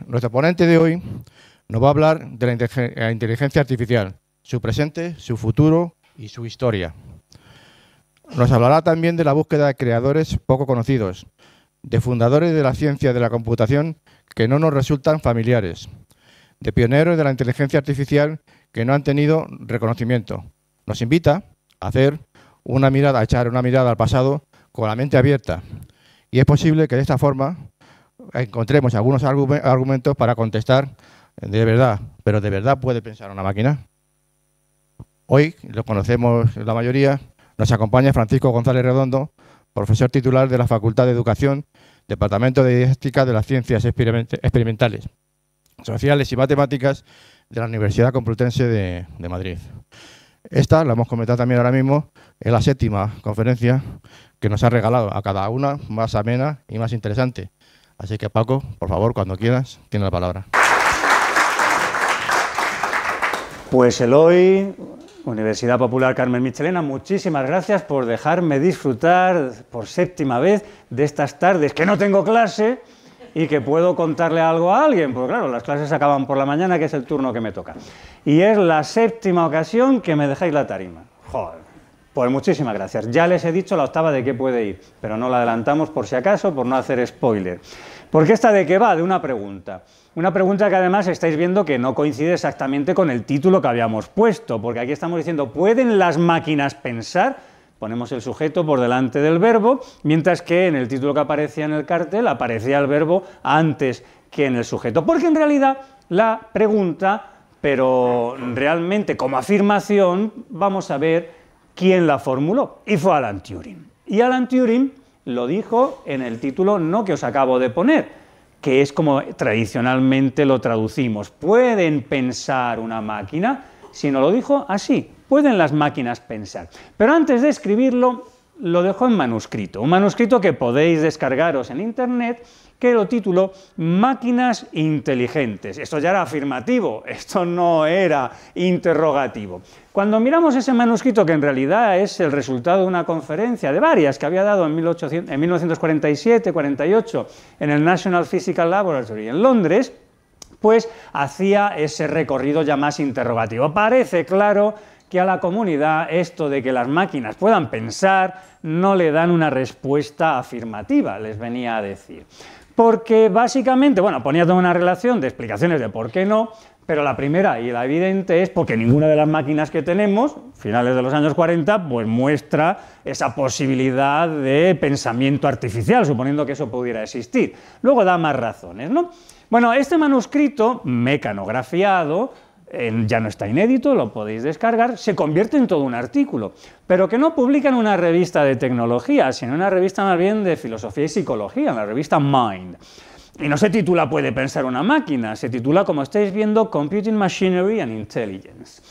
nuestro ponente de hoy nos va a hablar de la inteligencia artificial, su presente, su futuro y su historia. Nos hablará también de la búsqueda de creadores poco conocidos, de fundadores de la ciencia de la computación que no nos resultan familiares, de pioneros de la inteligencia artificial que no han tenido reconocimiento. Nos invita a echar una mirada al pasado con la mente abierta. Y es posible que de esta forma encontremos algunos argumentos para contestar de verdad, pero ¿de verdad puede pensar una máquina? Hoy, lo conocemos la mayoría, nos acompaña Francisco González Redondo, profesor titular de la Facultad de Educación, Departamento de Didáctica de las Ciencias Experimentales, Sociales y Matemáticas de la Universidad Complutense de Madrid. Esta, la hemos comentado también ahora mismo, es la 7ª conferencia que nos ha regalado, a cada una más amena y más interesante. Así que, Paco, por favor, cuando quieras, tiene la palabra. Pues Eloy, Universidad Popular Carmen Michelena, muchísimas gracias por dejarme disfrutar por 7ª vez de estas tardes que no tengo clase y que puedo contarle algo a alguien, porque claro, las clases acaban por la mañana, que es el turno que me toca. Y es la 7ª ocasión que me dejáis la tarima. Joder, pues muchísimas gracias. Ya les he dicho la 8ª de qué puede ir, pero no la adelantamos por si acaso, por no hacer spoiler. Porque esta de qué va, de una pregunta. Una pregunta que además estáis viendo que no coincide exactamente con el título que habíamos puesto, porque aquí estamos diciendo, ¿pueden las máquinas pensar? Ponemos el sujeto por delante del verbo, mientras que en el título que aparecía en el cartel aparecía el verbo antes que en el sujeto. Porque en realidad la pregunta, pero realmente como afirmación, vamos a ver quién la formuló. Y fue Alan Turing. Y Alan Turing lo dijo en el título no que os acabo de poner, que es como tradicionalmente lo traducimos. ¿Pueden pensar una máquina? Sino lo dijo así, ¿pueden las máquinas pensar? Pero antes de escribirlo, lo dejó en manuscrito, un manuscrito que podéis descargaros en internet, que lo tituló Máquinas inteligentes. Esto ya era afirmativo, esto no era interrogativo. Cuando miramos ese manuscrito, que en realidad es el resultado de una conferencia, de varias, que había dado en 1947-48 en el National Physical Laboratory en Londres, pues hacía ese recorrido ya más interrogativo. Parece claro que a la comunidad esto de que las máquinas puedan pensar no le dan una respuesta afirmativa, les venía a decir. Porque básicamente, bueno, ponía toda una relación de explicaciones de por qué no, pero la primera y la evidente es porque ninguna de las máquinas que tenemos, finales de los años 40, pues muestra esa posibilidad de pensamiento artificial, suponiendo que eso pudiera existir. Luego da más razones, ¿no? Bueno, este manuscrito, mecanografiado, ya no está inédito, lo podéis descargar, se convierte en todo un artículo, pero que no publica en una revista de tecnología, sino en una revista más bien de filosofía y psicología, en la revista Mind. Y no se titula ¿Puede pensar una máquina?, se titula, como estáis viendo, Computing Machinery and Intelligence.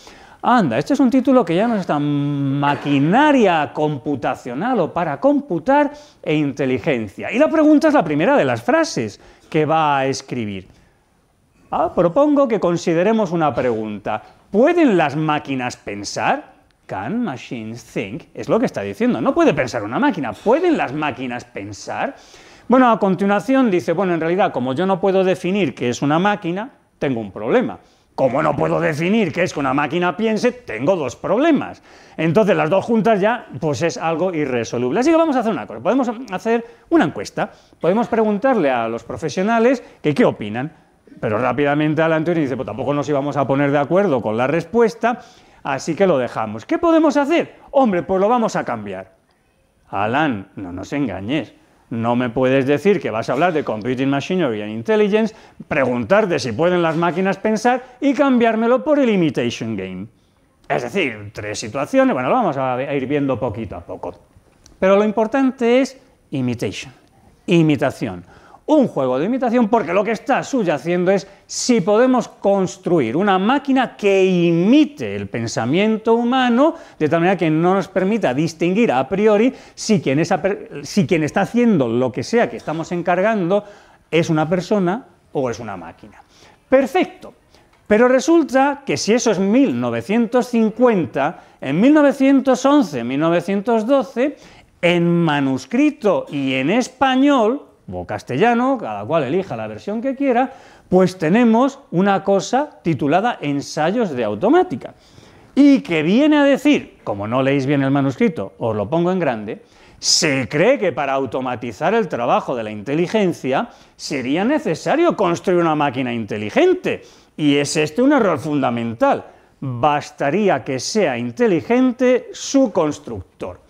Anda, este es un título que ya no es tan maquinaria computacional o para computar e inteligencia. Y la pregunta es la primera de las frases que va a escribir. Propongo que consideremos una pregunta. ¿Pueden las máquinas pensar? Can machines think? Es lo que está diciendo. No puede pensar una máquina. ¿Pueden las máquinas pensar? Bueno, a continuación dice, bueno, en realidad, como yo no puedo definir qué es una máquina, tengo un problema. Como no puedo definir qué es que una máquina piense, tengo dos problemas. Entonces, las dos juntas ya, pues es algo irresoluble. Así que vamos a hacer una cosa. Podemos hacer una encuesta. Podemos preguntarle a los profesionales que qué opinan. Pero rápidamente Alan Turing dice, pues tampoco nos íbamos a poner de acuerdo con la respuesta, así que lo dejamos. ¿Qué podemos hacer? Hombre, pues lo vamos a cambiar. Alan, no nos engañes. No me puedes decir que vas a hablar de Computing Machinery and Intelligence, preguntarte si pueden las máquinas pensar y cambiármelo por el Imitation Game. Es decir, 3 situaciones, bueno, lo vamos a ir viendo poquito a poco. Pero lo importante es imitation, imitación. Un juego de imitación, porque lo que está subyaciendo es si podemos construir una máquina que imite el pensamiento humano, de tal manera que no nos permita distinguir a priori si quien está haciendo lo que sea que estamos encargando es una persona o es una máquina. Perfecto. Pero resulta que si eso es 1950, en 1911, 1912, en manuscrito y en español, o castellano, cada cual elija la versión que quiera, Pues tenemos una cosa titulada Ensayos de automática, y que viene a decir, como no leéis bien el manuscrito, os lo pongo en grande, se cree que para automatizar el trabajo de la inteligencia sería necesario construir una máquina inteligente, y es este un error fundamental. Bastaría que sea inteligente su constructor.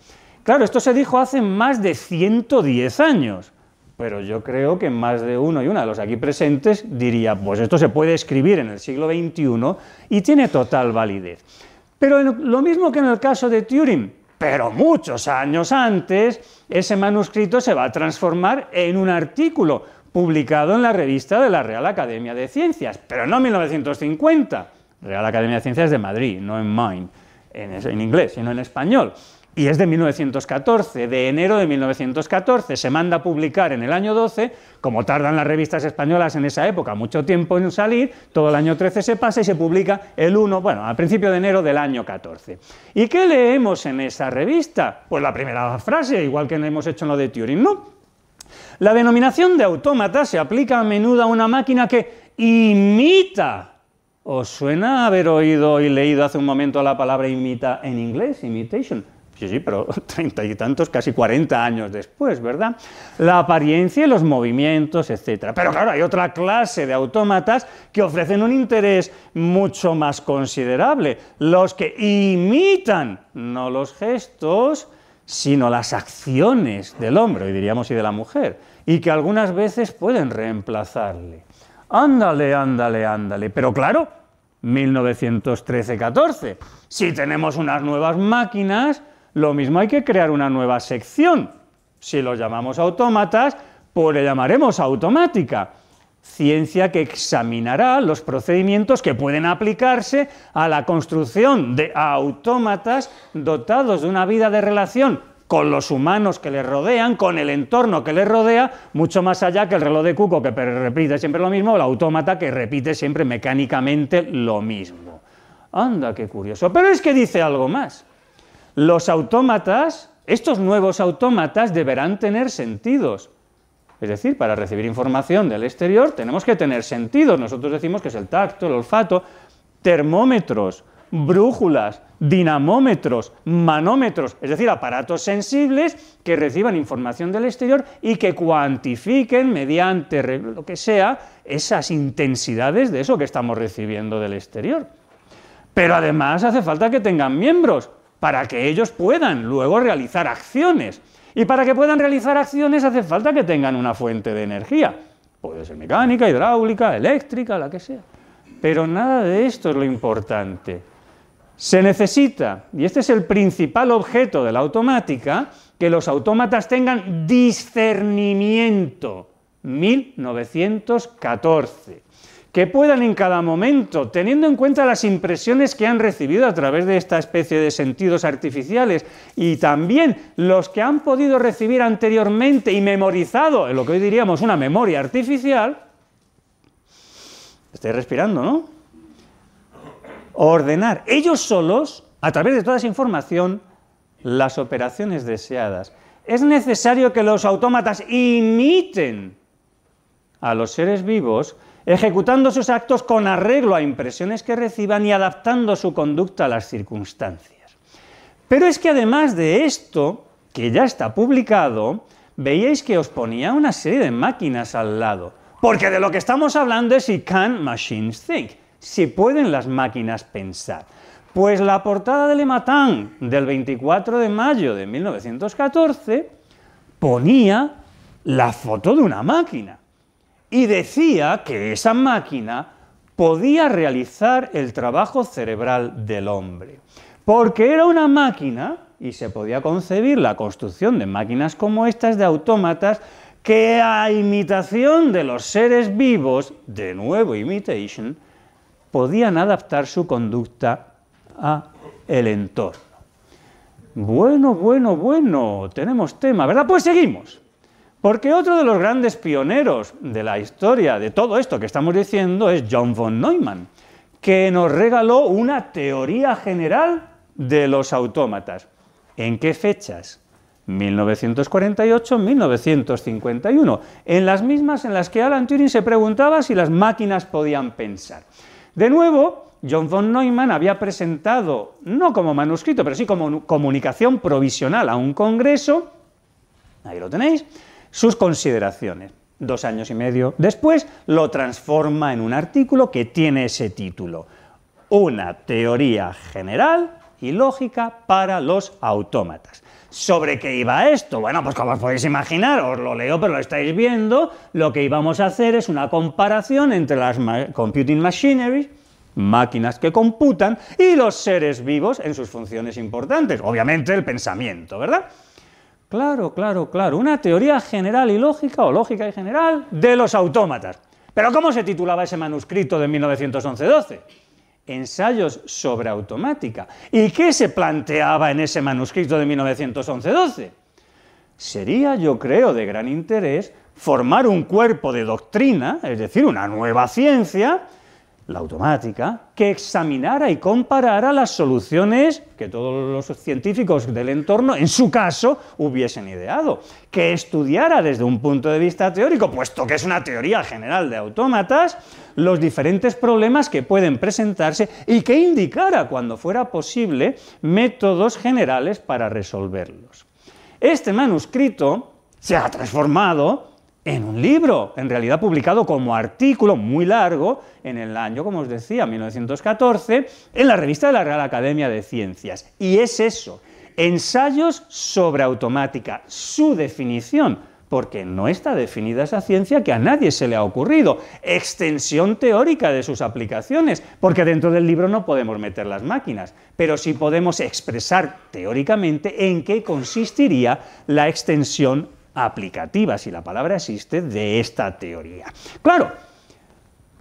Claro, esto se dijo hace más de 110 años, pero yo creo que más de uno y una de los aquí presentes diría, pues esto se puede escribir en el siglo XXI y tiene total validez. Pero lo mismo que en el caso de Turing, pero muchos años antes, ese manuscrito se va a transformar en un artículo publicado en la revista de la Real Academia de Ciencias, pero no en 1950, Real Academia de Ciencias de Madrid, no en Maine, en inglés, sino en español. Y es de 1914, de enero de 1914, se manda a publicar en el año 12, como tardan las revistas españolas en esa época mucho tiempo en salir, todo el año 13 se pasa y se publica el 1, bueno, al principio de enero del año 14. ¿Y qué leemos en esa revista? Pues la primera frase, igual que hemos hecho en lo de Turing, ¿no? La denominación de autómata se aplica a menudo a una máquina que imita. ¿Os suena haber oído y leído hace un momento la palabra imita en inglés? Imitation. Sí, pero 30 y tantos, casi 40 años después, ¿verdad? La apariencia y los movimientos, etc. Pero claro, hay otra clase de autómatas que ofrecen un interés mucho más considerable. Los que imitan, no los gestos, sino las acciones del hombre, y diríamos y de la mujer, y que algunas veces pueden reemplazarle. Ándale, ándale, ándale. Pero claro, 1913-14. Si tenemos unas nuevas máquinas, lo mismo hay que crear una nueva sección. Si los llamamos autómatas, pues le llamaremos automática. Ciencia que examinará los procedimientos que pueden aplicarse a la construcción de autómatas dotados de una vida de relación con los humanos que les rodean, con el entorno que les rodea, mucho más allá que el reloj de cuco que repite siempre lo mismo, o el autómata que repite siempre mecánicamente lo mismo. Anda, qué curioso. Pero es que dice algo más. Los autómatas, estos nuevos autómatas deberán tener sentidos. Es decir, para recibir información del exterior tenemos que tener sentidos. Nosotros decimos que es el tacto, el olfato, termómetros, brújulas, dinamómetros, manómetros, es decir, aparatos sensibles que reciban información del exterior y que cuantifiquen mediante lo que sea esas intensidades de eso que estamos recibiendo del exterior. Pero además hace falta que tengan miembros para que ellos puedan luego realizar acciones. Y para que puedan realizar acciones hace falta que tengan una fuente de energía. Puede ser mecánica, hidráulica, eléctrica, la que sea. Pero nada de esto es lo importante. Se necesita, y este es el principal objeto de la automática, que los autómatas tengan discernimiento. 1914. Que puedan en cada momento, teniendo en cuenta las impresiones que han recibido a través de esta especie de sentidos artificiales y también los que han podido recibir anteriormente y memorizado en lo que hoy diríamos una memoria artificial, estáis respirando, ¿no? Ordenar ellos solos, a través de toda esa información, las operaciones deseadas. Es necesario que los autómatas imiten a los seres vivos, ejecutando sus actos con arreglo a impresiones que reciban y adaptando su conducta a las circunstancias. Pero es que además de esto, que ya está publicado, veíais que os ponía una serie de máquinas al lado, porque de lo que estamos hablando es si can machines think, si pueden las máquinas pensar. Pues la portada del Le Matin del 24 de mayo de 1914 ponía la foto de una máquina. Y decía que esa máquina podía realizar el trabajo cerebral del hombre, porque era una máquina, y se podía concebir la construcción de máquinas como estas, de autómatas, que a imitación de los seres vivos, de nuevo imitation, podían adaptar su conducta al entorno. Bueno, tenemos tema, ¿verdad? Pues seguimos. Porque otro de los grandes pioneros de la historia de todo esto que estamos diciendo es John von Neumann, que nos regaló una teoría general de los autómatas. ¿En qué fechas? 1948-1951, en las mismas en las que Alan Turing se preguntaba si las máquinas podían pensar. De nuevo, John von Neumann había presentado, no como manuscrito, pero sí como comunicación provisional a un congreso, ahí lo tenéis, sus consideraciones. 2 años y medio después lo transforma en un artículo que tiene ese título: Una teoría general y lógica para los autómatas. ¿Sobre qué iba esto? Bueno, pues como os podéis imaginar, os lo leo, pero lo estáis viendo, lo que íbamos a hacer es una comparación entre las computing machinery, máquinas que computan, y los seres vivos en sus funciones importantes, obviamente el pensamiento, ¿verdad? Claro, una teoría general y lógica, o lógica y general, de los autómatas. ¿Pero cómo se titulaba ese manuscrito de 1911-12? Ensayos sobre automática. ¿Y qué se planteaba en ese manuscrito de 1911-12? Sería, yo creo, de gran interés formar un cuerpo de doctrina, es decir, una nueva ciencia, la automática, que examinara y comparara las soluciones que todos los científicos del entorno, en su caso, hubiesen ideado, que estudiara desde un punto de vista teórico, puesto que es una teoría general de autómatas, los diferentes problemas que pueden presentarse y que indicara, cuando fuera posible, métodos generales para resolverlos. Este manuscrito se ha transformado en un libro, en realidad publicado como artículo muy largo, en el año, como os decía, 1914, en la revista de la Real Academia de Ciencias. Y es eso, ensayos sobre automática, su definición, porque no está definida esa ciencia, que a nadie se le ha ocurrido, extensión teórica de sus aplicaciones, porque dentro del libro no podemos meter las máquinas, pero sí podemos expresar teóricamente en qué consistiría la extensión aplicativa, si la palabra existe, de esta teoría. Claro,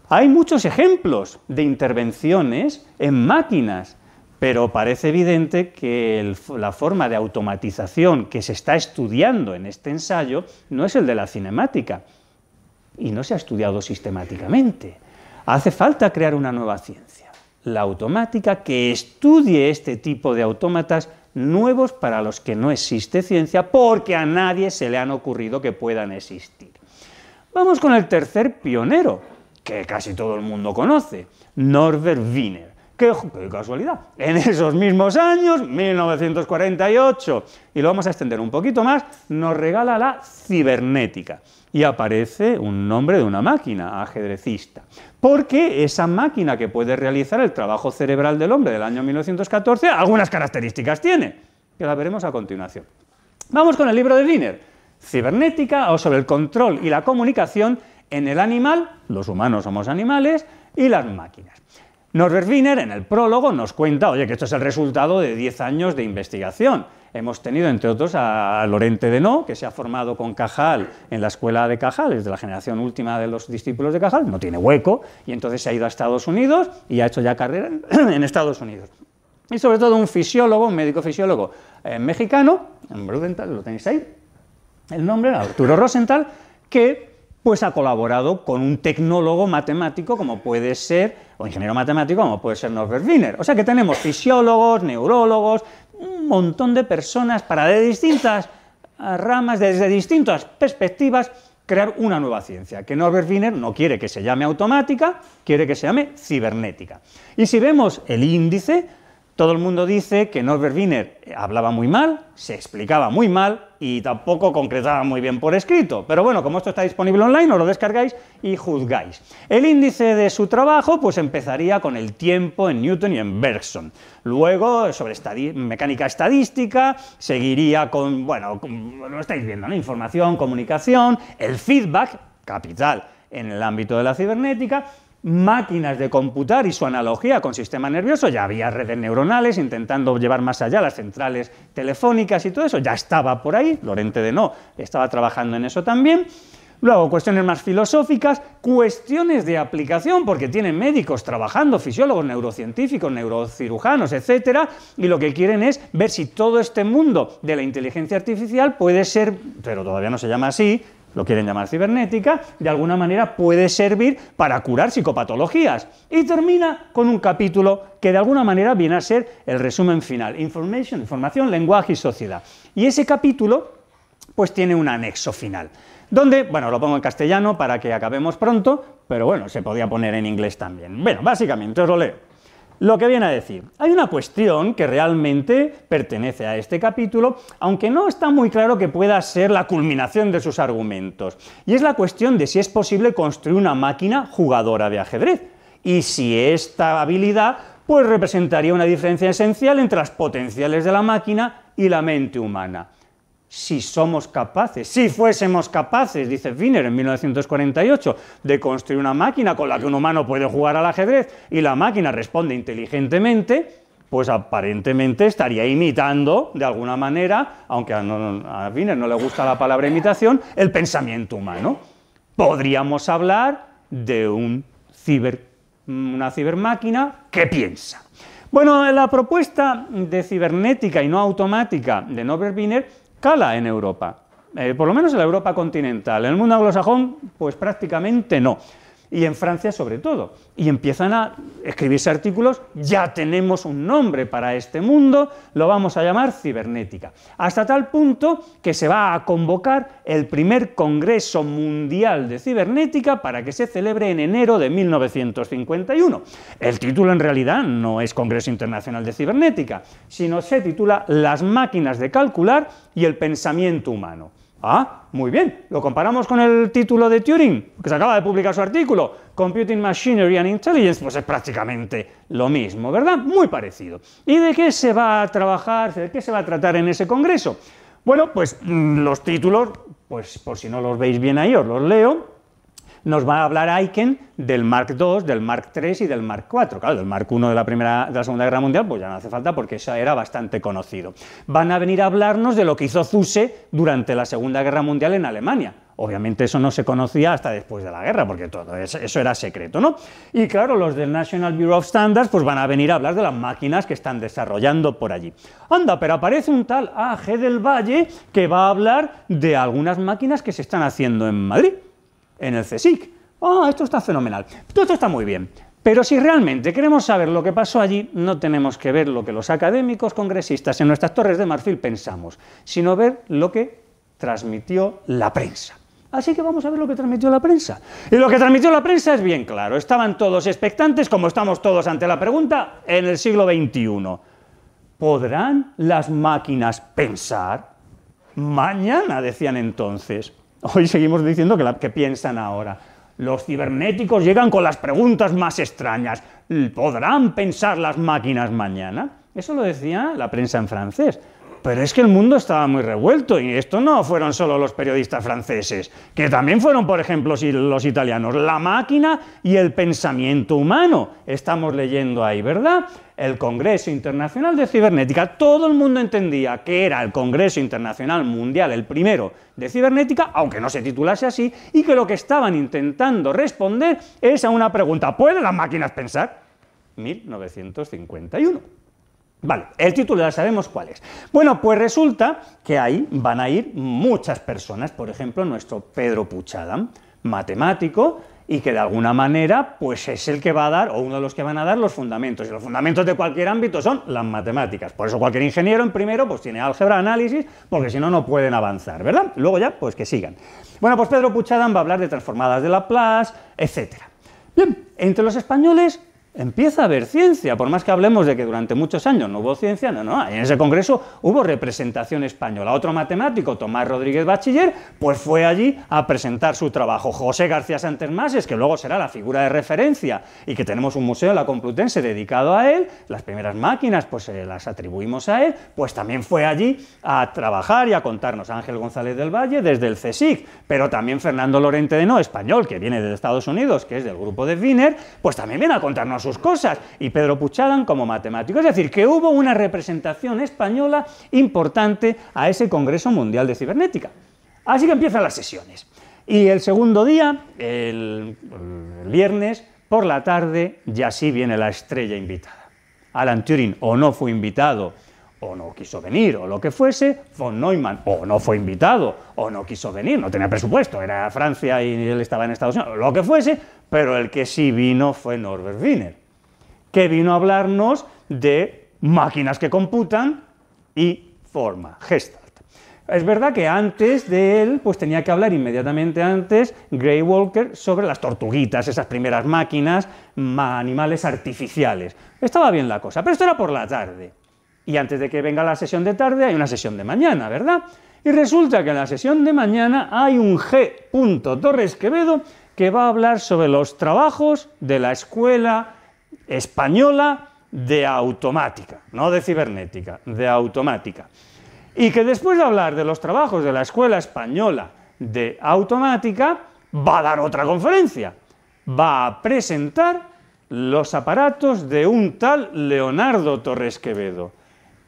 hay muchos ejemplos de intervenciones en máquinas, pero parece evidente que la forma de automatización que se está estudiando en este ensayo no es el de la cinemática, y no se ha estudiado sistemáticamente. Hace falta crear una nueva ciencia, la automática, que estudie este tipo de autómatas nuevos para los que no existe ciencia, porque a nadie se le han ocurrido que puedan existir. Vamos con el tercer pionero, que casi todo el mundo conoce, Norbert Wiener. ¡Qué casualidad! En esos mismos años, 1948, y lo vamos a extender un poquito más, nos regala la cibernética. Y aparece un nombre de una máquina, ajedrecista. Porque esa máquina que puede realizar el trabajo cerebral del hombre del año 1914, algunas características tiene, que las veremos a continuación. Vamos con el libro de Wiener, Cibernética, o sobre el control y la comunicación en el animal, los humanos somos animales, y las máquinas. Norbert Wiener, en el prólogo, nos cuenta, oye, que esto es el resultado de 10 años de investigación. Hemos tenido, entre otros, a Lorente Denot, que se ha formado con Cajal en la escuela de Cajal, es de la generación última de los discípulos de Cajal, no tiene hueco, y entonces se ha ido a Estados Unidos y ha hecho ya carrera en Estados Unidos. Y sobre todo un fisiólogo, un médico fisiólogo mexicano, en Brudenthal, lo tenéis ahí, el nombre, Arturo Rosenthal, que pues ha colaborado con un tecnólogo matemático como puede ser, o ingeniero matemático como puede ser Norbert Wiener. O sea que tenemos fisiólogos, neurólogos, un montón de personas para de distintas ramas, desde distintas perspectivas, crear una nueva ciencia, que Norbert Wiener no quiere que se llame automática, quiere que se llame cibernética. Y si vemos el índice, todo el mundo dice que Norbert Wiener hablaba muy mal, se explicaba muy mal y tampoco concretaba muy bien por escrito. Pero bueno, como esto está disponible online, os lo descargáis y juzgáis. El índice de su trabajo pues empezaría con el tiempo en Newton y en Bergson. Luego, sobre mecánica estadística, seguiría con, bueno, lo estáis viendo, ¿no? Información, comunicación, el feedback, capital en el ámbito de la cibernética, máquinas de computar y su analogía con sistema nervioso, ya había redes neuronales intentando llevar más allá las centrales telefónicas y todo eso, ya estaba por ahí, Lorente Denot estaba trabajando en eso también. Luego, cuestiones más filosóficas, cuestiones de aplicación, porque tienen médicos trabajando, fisiólogos, neurocientíficos, neurocirujanos, etcétera, y lo que quieren es ver si todo este mundo de la inteligencia artificial puede ser, pero todavía no se llama así, lo quieren llamar cibernética, de alguna manera puede servir para curar psicopatologías. Y termina con un capítulo que de alguna manera viene a ser el resumen final, información, lenguaje y sociedad. Y ese capítulo pues tiene un anexo final, donde, bueno, lo pongo en castellano para que acabemos pronto, pero bueno, se podía poner en inglés también. Bueno, básicamente os lo leo. Lo que viene a decir, hay una cuestión que realmente pertenece a este capítulo, aunque no está muy claro que pueda ser la culminación de sus argumentos, y es la cuestión de si es posible construir una máquina jugadora de ajedrez, y si esta habilidad pues representaría una diferencia esencial entre las potenciales de la máquina y la mente humana. Si somos capaces, si fuésemos capaces, dice Wiener en 1948, de construir una máquina con la que un humano puede jugar al ajedrez y la máquina responde inteligentemente, pues aparentemente estaría imitando, de alguna manera, aunque a Wiener no le gusta la palabra imitación, el pensamiento humano. Podríamos hablar de una cibermáquina que piensa. Bueno, la propuesta de cibernética y no automática de Norbert Wiener cala en Europa, por lo menos en la Europa continental. En el mundo anglosajón, pues prácticamente no. Y en Francia sobre todo. Y empiezan a escribirse artículos, ya tenemos un nombre para este mundo, lo vamos a llamar cibernética. Hasta tal punto que se va a convocar el primer Congreso Mundial de Cibernética para que se celebre en enero de 1951. El título en realidad no es Congreso Internacional de Cibernética, sino se titula Las máquinas de calcular y el pensamiento humano. Ah, muy bien, lo comparamos con el título de Turing, que se acaba de publicar su artículo, Computing Machinery and Intelligence, pues es prácticamente lo mismo, ¿verdad? Muy parecido. ¿Y de qué se va a trabajar, de qué se va a tratar en ese congreso? Bueno, pues los títulos, pues por si no los veis bien ahí, os los leo. Nos va a hablar Aiken del Mark II, del Mark III y del Mark IV. Claro, del Mark I de la Segunda Guerra Mundial, pues ya no hace falta porque eso era bastante conocido. Van a venir a hablarnos de lo que hizo Zuse durante la Segunda Guerra Mundial en Alemania. Obviamente eso no se conocía hasta después de la guerra, porque todo eso era secreto, ¿no? Y claro, los del National Bureau of Standards pues van a venir a hablar de las máquinas que están desarrollando por allí. Anda, pero aparece un tal A.G. del Valle que va a hablar de algunas máquinas que se están haciendo en Madrid, en el CSIC. Ah, esto está fenomenal. Todo esto está muy bien. Pero si realmente queremos saber lo que pasó allí, no tenemos que ver lo que los académicos congresistas en nuestras torres de marfil pensamos, sino ver lo que transmitió la prensa. Así que vamos a ver lo que transmitió la prensa. Y lo que transmitió la prensa es bien claro. Estaban todos expectantes, como estamos todos ante la pregunta, en el siglo XXI. ¿Podrán las máquinas pensar? Mañana, decían entonces. Hoy seguimos diciendo que piensan ahora. Los cibernéticos llegan con las preguntas más extrañas. ¿Podrán pensar las máquinas mañana? Eso lo decía la prensa en francés. Pero es que el mundo estaba muy revuelto, y esto no fueron solo los periodistas franceses, que también fueron, por ejemplo, los italianos. La máquina y el pensamiento humano. Estamos leyendo ahí, ¿verdad? El Congreso Internacional de Cibernética. Todo el mundo entendía que era el Congreso Internacional Mundial, el primero de Cibernética, aunque no se titulase así, y que lo que estaban intentando responder es a una pregunta: ¿pueden las máquinas pensar? 1951. Vale, el título ya sabemos cuál es. Bueno, pues resulta que ahí van a ir muchas personas, por ejemplo, nuestro Pedro Puigdemont, matemático, y que de alguna manera pues es el que va a dar, o uno de los que van a dar, los fundamentos. Y los fundamentos de cualquier ámbito son las matemáticas. Por eso cualquier ingeniero en primero pues tiene álgebra, análisis, porque si no, no pueden avanzar, ¿verdad? Luego ya, pues que sigan. Bueno, pues Pedro Puigdemont va a hablar de transformadas de Laplace, etc. Bien, entre los españoles empieza a haber ciencia, por más que hablemos de que durante muchos años no hubo ciencia, en ese congreso hubo representación española. Otro matemático, Tomás Rodríguez Bachiller, pues fue allí a presentar su trabajo. José García Santermases, que luego será la figura de referencia y que tenemos un museo en la Complutense dedicado a él, las primeras máquinas pues las atribuimos a él, pues también fue allí a trabajar y a contarnos. Ángel González del Valle desde el CSIC, pero también Fernando Lorente de No, español, que viene de Estados Unidos, que es del grupo de Wiener, pues también viene a contarnos sus cosas, y Pedro Puigdemont como matemático. Es decir, que hubo una representación española importante a ese Congreso Mundial de Cibernética. Así que empiezan las sesiones. Y el segundo día, el viernes, por la tarde, ya sí viene la estrella invitada. Alan Turing o no fue invitado, o no quiso venir, o lo que fuese, von Neumann o no fue invitado, o no quiso venir, no tenía presupuesto, era Francia y él estaba en Estados Unidos, lo que fuese, pero el que sí vino fue Norbert Wiener, que vino a hablarnos de máquinas que computan y forma, Gestalt. Es verdad que antes de él, pues tenía que hablar inmediatamente antes Gray Walker sobre las tortuguitas, esas primeras máquinas, animales artificiales. Estaba bien la cosa, pero esto era por la tarde. Y antes de que venga la sesión de tarde hay una sesión de mañana, ¿verdad? Y resulta que en la sesión de mañana hay un G. Torres Quevedo que va a hablar sobre los trabajos de la Escuela Española de Automática, no de cibernética, de automática. Y que después de hablar de los trabajos de la Escuela Española de Automática, va a dar otra conferencia. Va a presentar los aparatos de un tal Leonardo Torres Quevedo,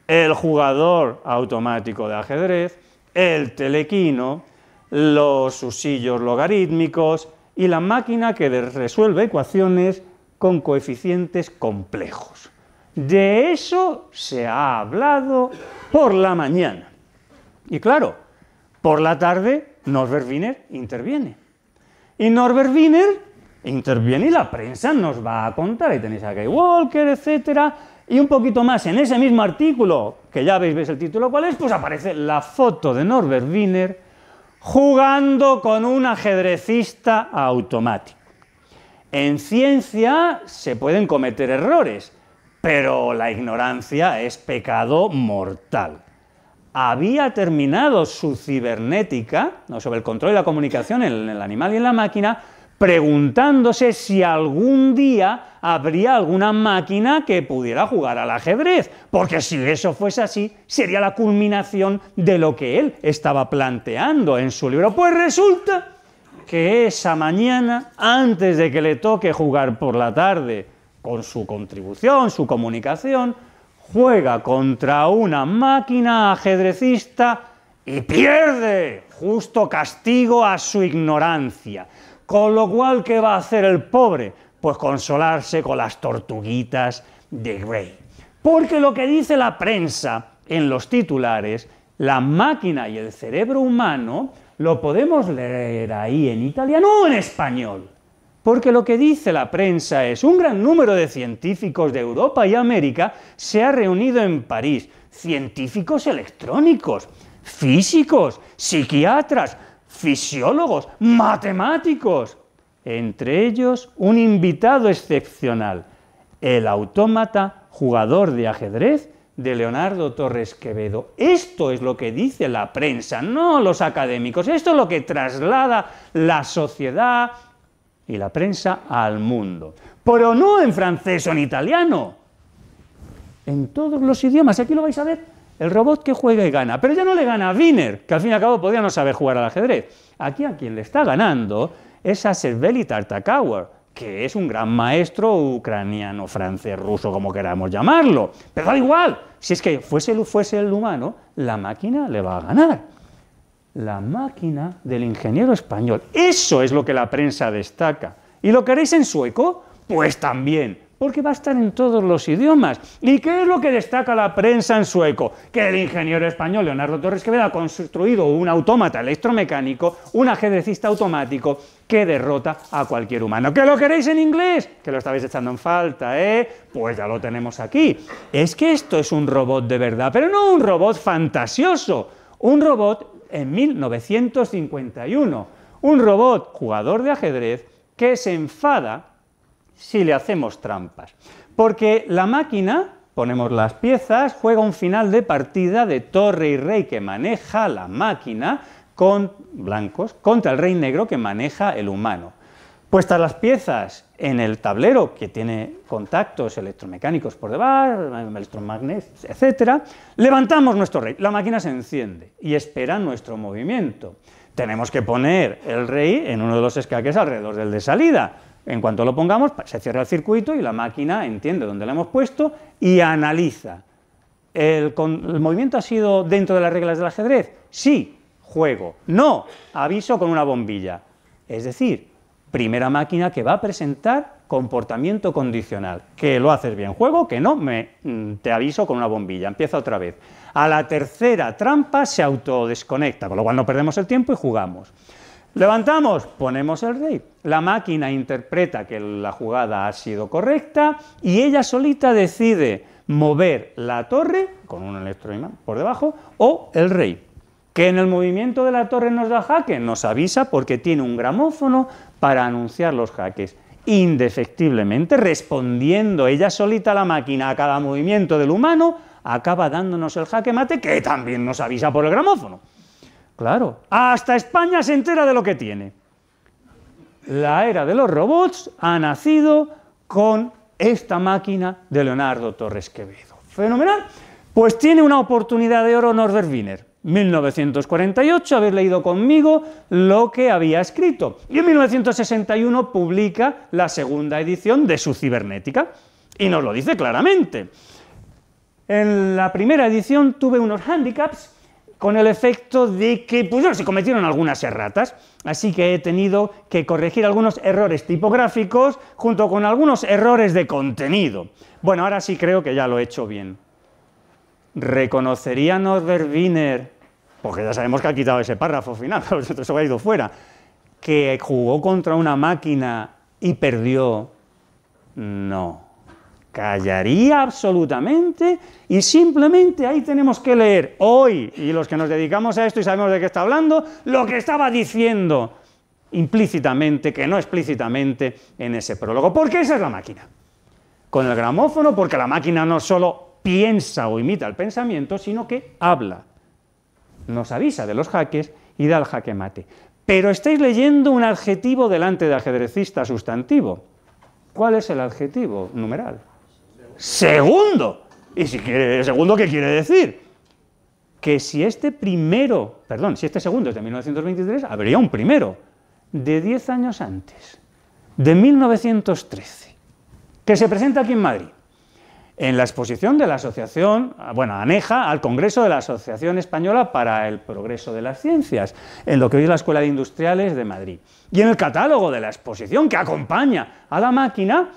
el jugador automático de ajedrez, el telequino, los usillos logarítmicos y la máquina que resuelve ecuaciones con coeficientes complejos. De eso se ha hablado por la mañana. Y claro, por la tarde Norbert Wiener interviene. Y Norbert Wiener interviene y la prensa nos va a contar, ahí tenéis a Gray Walker, etcétera, y un poquito más en ese mismo artículo, que ya veis el título cuál es, pues aparece la foto de Norbert Wiener jugando con un ajedrecista automático. En ciencia se pueden cometer errores, pero la ignorancia es pecado mortal. Había terminado su cibernética, no, sobre el control y la comunicación en el animal y en la máquina, preguntándose si algún día habría alguna máquina que pudiera jugar al ajedrez, porque si eso fuese así, sería la culminación de lo que él estaba planteando en su libro. Pues resulta que esa mañana, antes de que le toque jugar por la tarde, con su contribución, su comunicación, juega contra una máquina ajedrecista y pierde, justo castigo a su ignorancia. Con lo cual, ¿qué va a hacer el pobre? Pues consolarse con las tortuguitas de Gray. Porque lo que dice la prensa en los titulares, la máquina y el cerebro humano, lo podemos leer ahí en italiano o en español. Porque lo que dice la prensa es un gran número de científicos de Europa y América se ha reunido en París. Científicos electrónicos, físicos, psiquiatras, fisiólogos, matemáticos. Entre ellos, un invitado excepcional, el autómata jugador de ajedrez de Leonardo Torres Quevedo. Esto es lo que dice la prensa, no los académicos. Esto es lo que traslada la sociedad y la prensa al mundo. Pero no en francés o en italiano, en todos los idiomas. Aquí lo vais a ver, el robot que juega y gana. Pero ya no le gana a Wiener, que al fin y al cabo podía no saber jugar al ajedrez. Aquí a quien le está ganando es a Sergei Tartakower, que es un gran maestro ucraniano, francés, ruso, como queramos llamarlo. Pero da igual, si es que fuese el humano, la máquina le va a ganar. La máquina del ingeniero español. Eso es lo que la prensa destaca. ¿Y lo queréis en sueco? Pues también, porque va a estar en todos los idiomas. ¿Y qué es lo que destaca la prensa en sueco? Que el ingeniero español Leonardo Torres Quevedo ha construido un autómata electromecánico, un ajedrecista automático que derrota a cualquier humano. ¿Que lo queréis en inglés? Que lo estabais echando en falta, ¿eh? Pues ya lo tenemos aquí. Es que esto es un robot de verdad, pero no un robot fantasioso, un robot en 1951, un robot jugador de ajedrez que se enfada si le hacemos trampas. Porque la máquina, ponemos las piezas, juega un final de partida de torre y rey que maneja la máquina con blancos contra el rey negro que maneja el humano. Puestas las piezas en el tablero, que tiene contactos electromecánicos por debajo, electromagnéticos, etc., levantamos nuestro rey, la máquina se enciende y espera nuestro movimiento. Tenemos que poner el rey en uno de los escaques alrededor del de salida. En cuanto lo pongamos, se cierra el circuito y la máquina entiende dónde lo hemos puesto y analiza. ¿El movimiento ha sido dentro de las reglas del ajedrez? Sí, juego. No, aviso con una bombilla. Es decir, primera máquina que va a presentar comportamiento condicional. Que lo haces bien, juego, que no, te aviso con una bombilla, empieza otra vez. A la tercera trampa se autodesconecta, con lo cual no perdemos el tiempo y jugamos. Levantamos, ponemos el rey. La máquina interpreta que la jugada ha sido correcta y ella solita decide mover la torre, con un electroimán por debajo, o el rey. Que en el movimiento de la torre nos da jaque, nos avisa porque tiene un gramófono para anunciar los jaques. Indefectiblemente, respondiendo ella solita a la máquina a cada movimiento del humano, acaba dándonos el jaque mate que también nos avisa por el gramófono. Claro, hasta España se entera de lo que tiene. La era de los robots ha nacido con esta máquina de Leonardo Torres Quevedo. ¿Fenomenal? Pues tiene una oportunidad de oro Norbert Wiener. 1948, habéis leído conmigo lo que había escrito. Y en 1961 publica la segunda edición de su cibernética. Y nos lo dice claramente. En la primera edición tuve unos hándicaps con el efecto de que pues, se cometieron algunas erratas, así que he tenido que corregir algunos errores tipográficos junto con algunos errores de contenido. Bueno, ahora sí creo que ya lo he hecho bien. ¿Reconocería Norbert Wiener, porque ya sabemos que ha quitado ese párrafo final, eso ha ido fuera, que jugó contra una máquina y perdió? No. Callaría absolutamente y simplemente ahí tenemos que leer hoy, y los que nos dedicamos a esto y sabemos de qué está hablando, lo que estaba diciendo implícitamente, que no explícitamente, en ese prólogo. Porque esa es la máquina. Con el gramófono, porque la máquina no solo piensa o imita el pensamiento, sino que habla. Nos avisa de los jaques y da el jaque mate. Pero estáis leyendo un adjetivo delante de ajedrecista sustantivo. ¿Cuál es el adjetivo numeral? Segundo. Y si quiere, segundo, ¿qué quiere decir? Que si este segundo es de 1923, habría un primero de 10 años antes, de 1913, que se presenta aquí en Madrid, en la exposición de la asociación, aneja al Congreso de la Asociación Española para el Progreso de las Ciencias, en lo que hoy es la Escuela de Industriales de Madrid. Y en el catálogo de la exposición que acompaña a la máquina,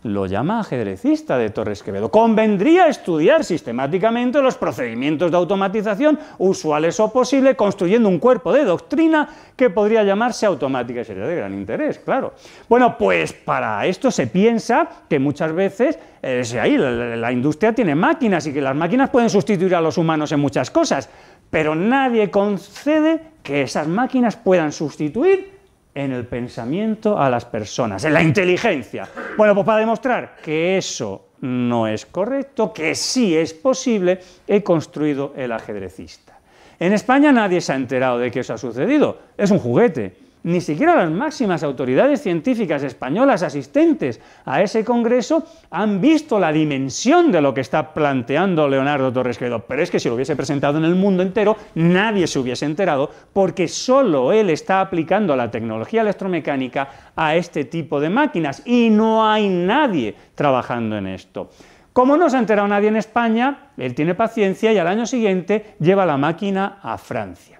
lo llama ajedrecista de Torres Quevedo. Convendría estudiar sistemáticamente los procedimientos de automatización usuales o posibles, construyendo un cuerpo de doctrina que podría llamarse automática y sería de gran interés, claro. Bueno, pues para esto se piensa que muchas veces la industria tiene máquinas y que las máquinas pueden sustituir a los humanos en muchas cosas, pero nadie concede que esas máquinas puedan sustituir en el pensamiento a las personas, en la inteligencia. Bueno, pues para demostrar que eso no es correcto, que sí es posible, he construido el ajedrecista. En España nadie se ha enterado de que eso ha sucedido, es un juguete. Ni siquiera las máximas autoridades científicas españolas asistentes a ese congreso han visto la dimensión de lo que está planteando Leonardo Torres Quevedo. Pero es que si lo hubiese presentado en el mundo entero, nadie se hubiese enterado, porque solo él está aplicando la tecnología electromecánica a este tipo de máquinas y no hay nadie trabajando en esto. Como no se ha enterado nadie en España, él tiene paciencia y al año siguiente lleva la máquina a Francia.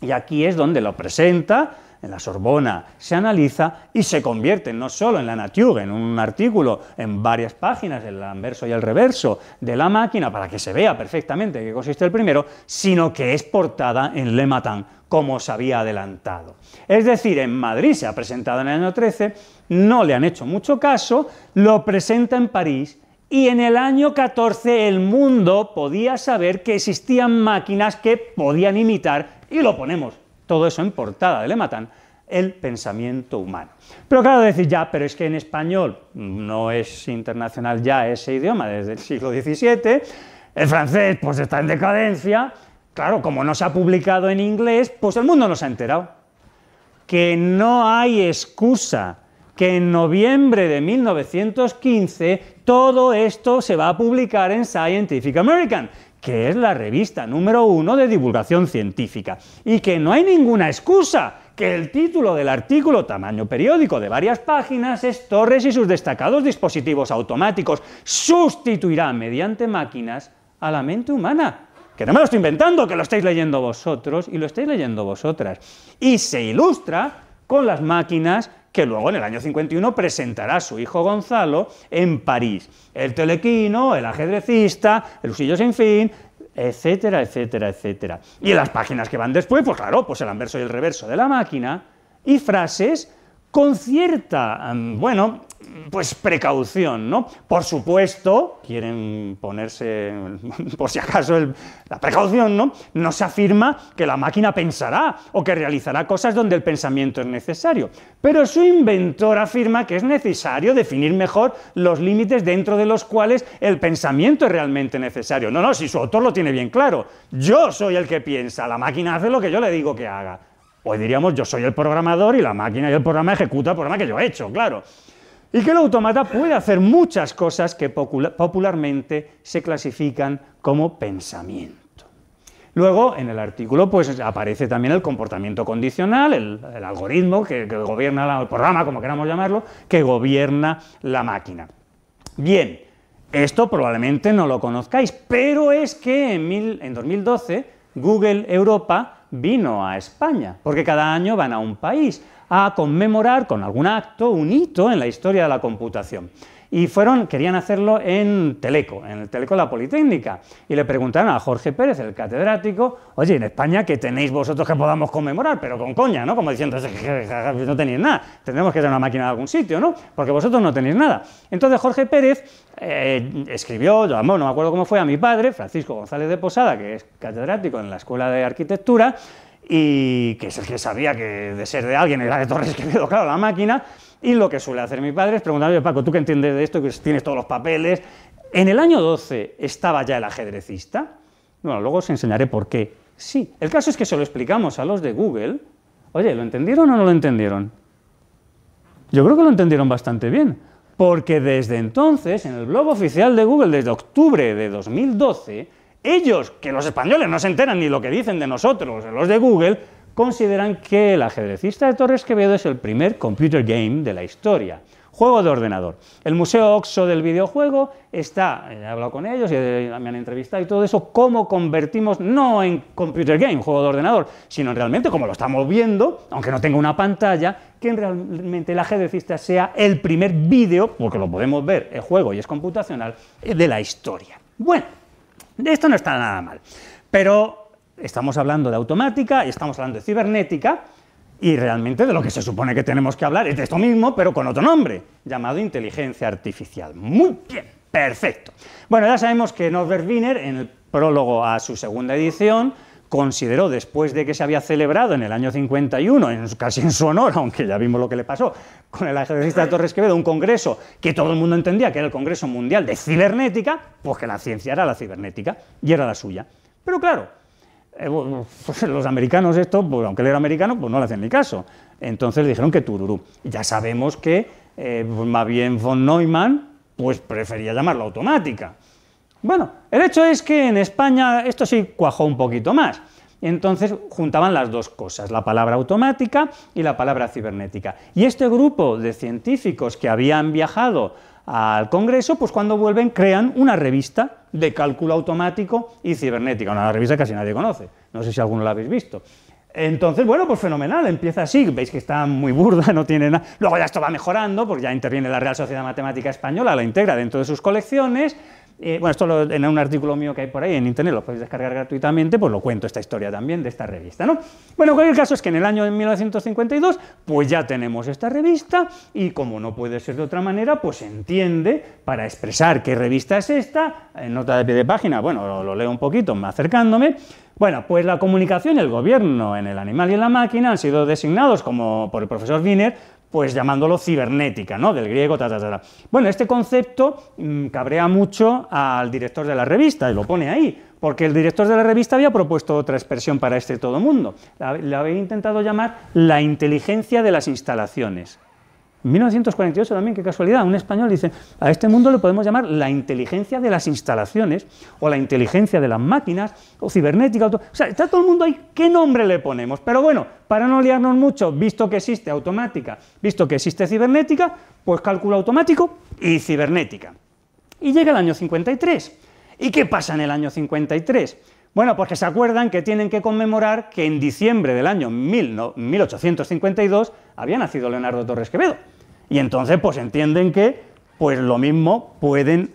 Y aquí es donde lo presenta. En la Sorbona se analiza y se convierte no solo en la Nature, en un artículo en varias páginas, el anverso y el reverso de la máquina, para que se vea perfectamente en qué consiste el primero, sino que es portada en Le Matin, como os había adelantado. Es decir, en Madrid se ha presentado en el año 13, no le han hecho mucho caso, lo presenta en París, y en el año 14 el mundo podía saber que existían máquinas que podían imitar, y lo ponemos todo eso en portada de Le Matin, el pensamiento humano. Pero claro, decir ya, pero es que en español no es internacional ya ese idioma desde el siglo XVII, el francés pues está en decadencia, claro, como no se ha publicado en inglés, pues el mundo no se ha enterado. Que no hay excusa, que en noviembre de 1915 todo esto se va a publicar en Scientific American, que es la revista número 1 de divulgación científica, y que no hay ninguna excusa, que el título del artículo, tamaño periódico de varias páginas, es Torres y sus destacados dispositivos automáticos, sustituirá mediante máquinas a la mente humana. Que no me lo estoy inventando, que lo estáis leyendo vosotros y lo estáis leyendo vosotras. Y se ilustra con las máquinas que luego en el año 51 presentará a su hijo Gonzalo en París. El telequino, el ajedrecista, el usillo sin fin, etcétera, etcétera, etcétera. Y en las páginas que van después, pues claro, pues el anverso y el reverso de la máquina, y frases con cierta, bueno, pues precaución, ¿no? Por supuesto, quieren ponerse, por si acaso, la precaución, ¿no? No se afirma que la máquina pensará o que realizará cosas donde el pensamiento es necesario, pero su inventor afirma que es necesario definir mejor los límites dentro de los cuales el pensamiento es realmente necesario. No, si su autor lo tiene bien claro. Yo soy el que piensa, la máquina hace lo que yo le digo que haga. Hoy diríamos, yo soy el programador y la máquina y el programa ejecuta el programa que yo he hecho, claro. Y que el autómata puede hacer muchas cosas que popularmente se clasifican como pensamiento. Luego, en el artículo, pues aparece también el comportamiento condicional, el algoritmo que gobierna el programa, como queramos llamarlo, que gobierna la máquina. Bien, esto probablemente no lo conozcáis, pero es que en 2012 Google Europa vino a España, porque cada año van a un país a conmemorar con algún acto un hito en la historia de la computación. Y querían hacerlo en el Teleco de la Politécnica, y le preguntaron a Jorge Pérez, el catedrático, oye, en España, ¿qué tenéis vosotros que podamos conmemorar? Pero con coña, ¿no? Como diciendo, no tenéis nada, tendremos que tener una máquina de algún sitio, ¿no? Porque vosotros no tenéis nada. Entonces Jorge Pérez escribió, no me acuerdo cómo fue, a mi padre, Francisco González de Posada, que es catedrático en la Escuela de Arquitectura, y que es el que sabía que de ser de alguien era de Torres Quevedo, claro, la máquina. Y lo que suele hacer mi padre es preguntarle, Paco, ¿tú qué entiendes de esto? Que tienes todos los papeles. En el año 12 estaba ya el ajedrecista. Bueno, luego os enseñaré por qué. Sí, el caso es que se lo explicamos a los de Google. Oye, ¿lo entendieron o no lo entendieron? Yo creo que lo entendieron bastante bien, porque desde entonces, en el blog oficial de Google, desde octubre de 2012, ellos, que los españoles no se enteran ni lo que dicen de nosotros, los de Google, consideran que el ajedrecista de Torres Quevedo es el primer computer game de la historia, juego de ordenador. El Museo Oxo del videojuego está, he hablado con ellos y me han entrevistado y todo eso, cómo convertimos, no en computer game, juego de ordenador, sino realmente, como lo estamos viendo, aunque no tenga una pantalla, que realmente el ajedrecista sea el primer vídeo, porque lo podemos ver, el juego y es computacional, de la historia. Bueno, esto no está nada mal, pero estamos hablando de automática, estamos hablando de cibernética, y realmente de lo que se supone que tenemos que hablar es de esto mismo, pero con otro nombre, llamado inteligencia artificial. Muy bien, perfecto. Bueno, ya sabemos que Norbert Wiener, en el prólogo a su segunda edición, consideró, después de que se había celebrado en el año 51, casi en su honor, aunque ya vimos lo que le pasó con el ajedrecista de Torres Quevedo, un congreso que todo el mundo entendía que era el Congreso Mundial de Cibernética, pues que la ciencia era la cibernética, y era la suya. Pero claro, pues los americanos esto, pues aunque él era americano, pues no le hacen ni caso. Entonces dijeron que tururú. Ya sabemos que más bien von Neumann pues prefería llamarlo automática. Bueno, el hecho es que en España esto sí cuajó un poquito más. Entonces juntaban las dos cosas, la palabra automática y la palabra cibernética. Y este grupo de científicos que habían viajado al Congreso, pues cuando vuelven crean una revista de cálculo automático y cibernética, una revista que casi nadie conoce, no sé si alguno la habéis visto. Entonces, bueno, pues fenomenal, empieza así, veis que está muy burda, no tiene nada, luego ya esto va mejorando, porque ya interviene la Real Sociedad Matemática Española, la integra dentro de sus colecciones. Bueno, esto en un artículo mío que hay por ahí en internet, lo podéis descargar gratuitamente, pues lo cuento esta historia también de esta revista, ¿no? Bueno, en cualquier caso es que en el año 1952, pues ya tenemos esta revista y como no puede ser de otra manera, pues se entiende, para expresar qué revista es esta, en nota de pie de página, bueno, lo leo un poquito acercándome. Bueno, pues la comunicación y el gobierno en el animal y en la máquina han sido designados como por el profesor Wiener, pues llamándolo cibernética, ¿no? Del griego, Bueno, este concepto cabrea mucho al director de la revista, y lo pone ahí, porque el director de la revista había propuesto otra expresión para todo mundo. La había intentado llamar la inteligencia de las instalaciones. En 1948 también, qué casualidad, un español dice, a este mundo le podemos llamar la inteligencia de las instalaciones, o la inteligencia de las máquinas, o cibernética, o sea, está todo el mundo ahí, ¿qué nombre le ponemos? Pero bueno, para no liarnos mucho, visto que existe automática, visto que existe cibernética, pues cálculo automático y cibernética. Y llega el año 53. ¿Y qué pasa en el año 53? Bueno, pues que se acuerdan que tienen que conmemorar que en diciembre del año 1852 había nacido Leonardo Torres Quevedo. Y entonces pues entienden que pues lo mismo pueden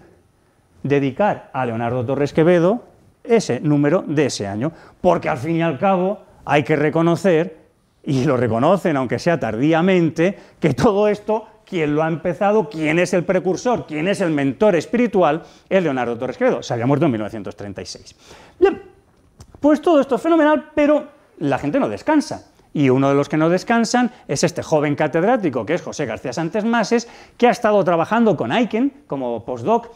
dedicar a Leonardo Torres Quevedo ese número de ese año, porque al fin y al cabo hay que reconocer, y lo reconocen aunque sea tardíamente, que todo esto, quien lo ha empezado, quién es el precursor, quién es el mentor espiritual, es Leonardo Torres Quevedo. Se había muerto en 1936. Bien, pues todo esto es fenomenal, pero la gente no descansa. Y uno de los que no descansan es este joven catedrático, que es José García Santes Mases, que ha estado trabajando con Aiken como postdoc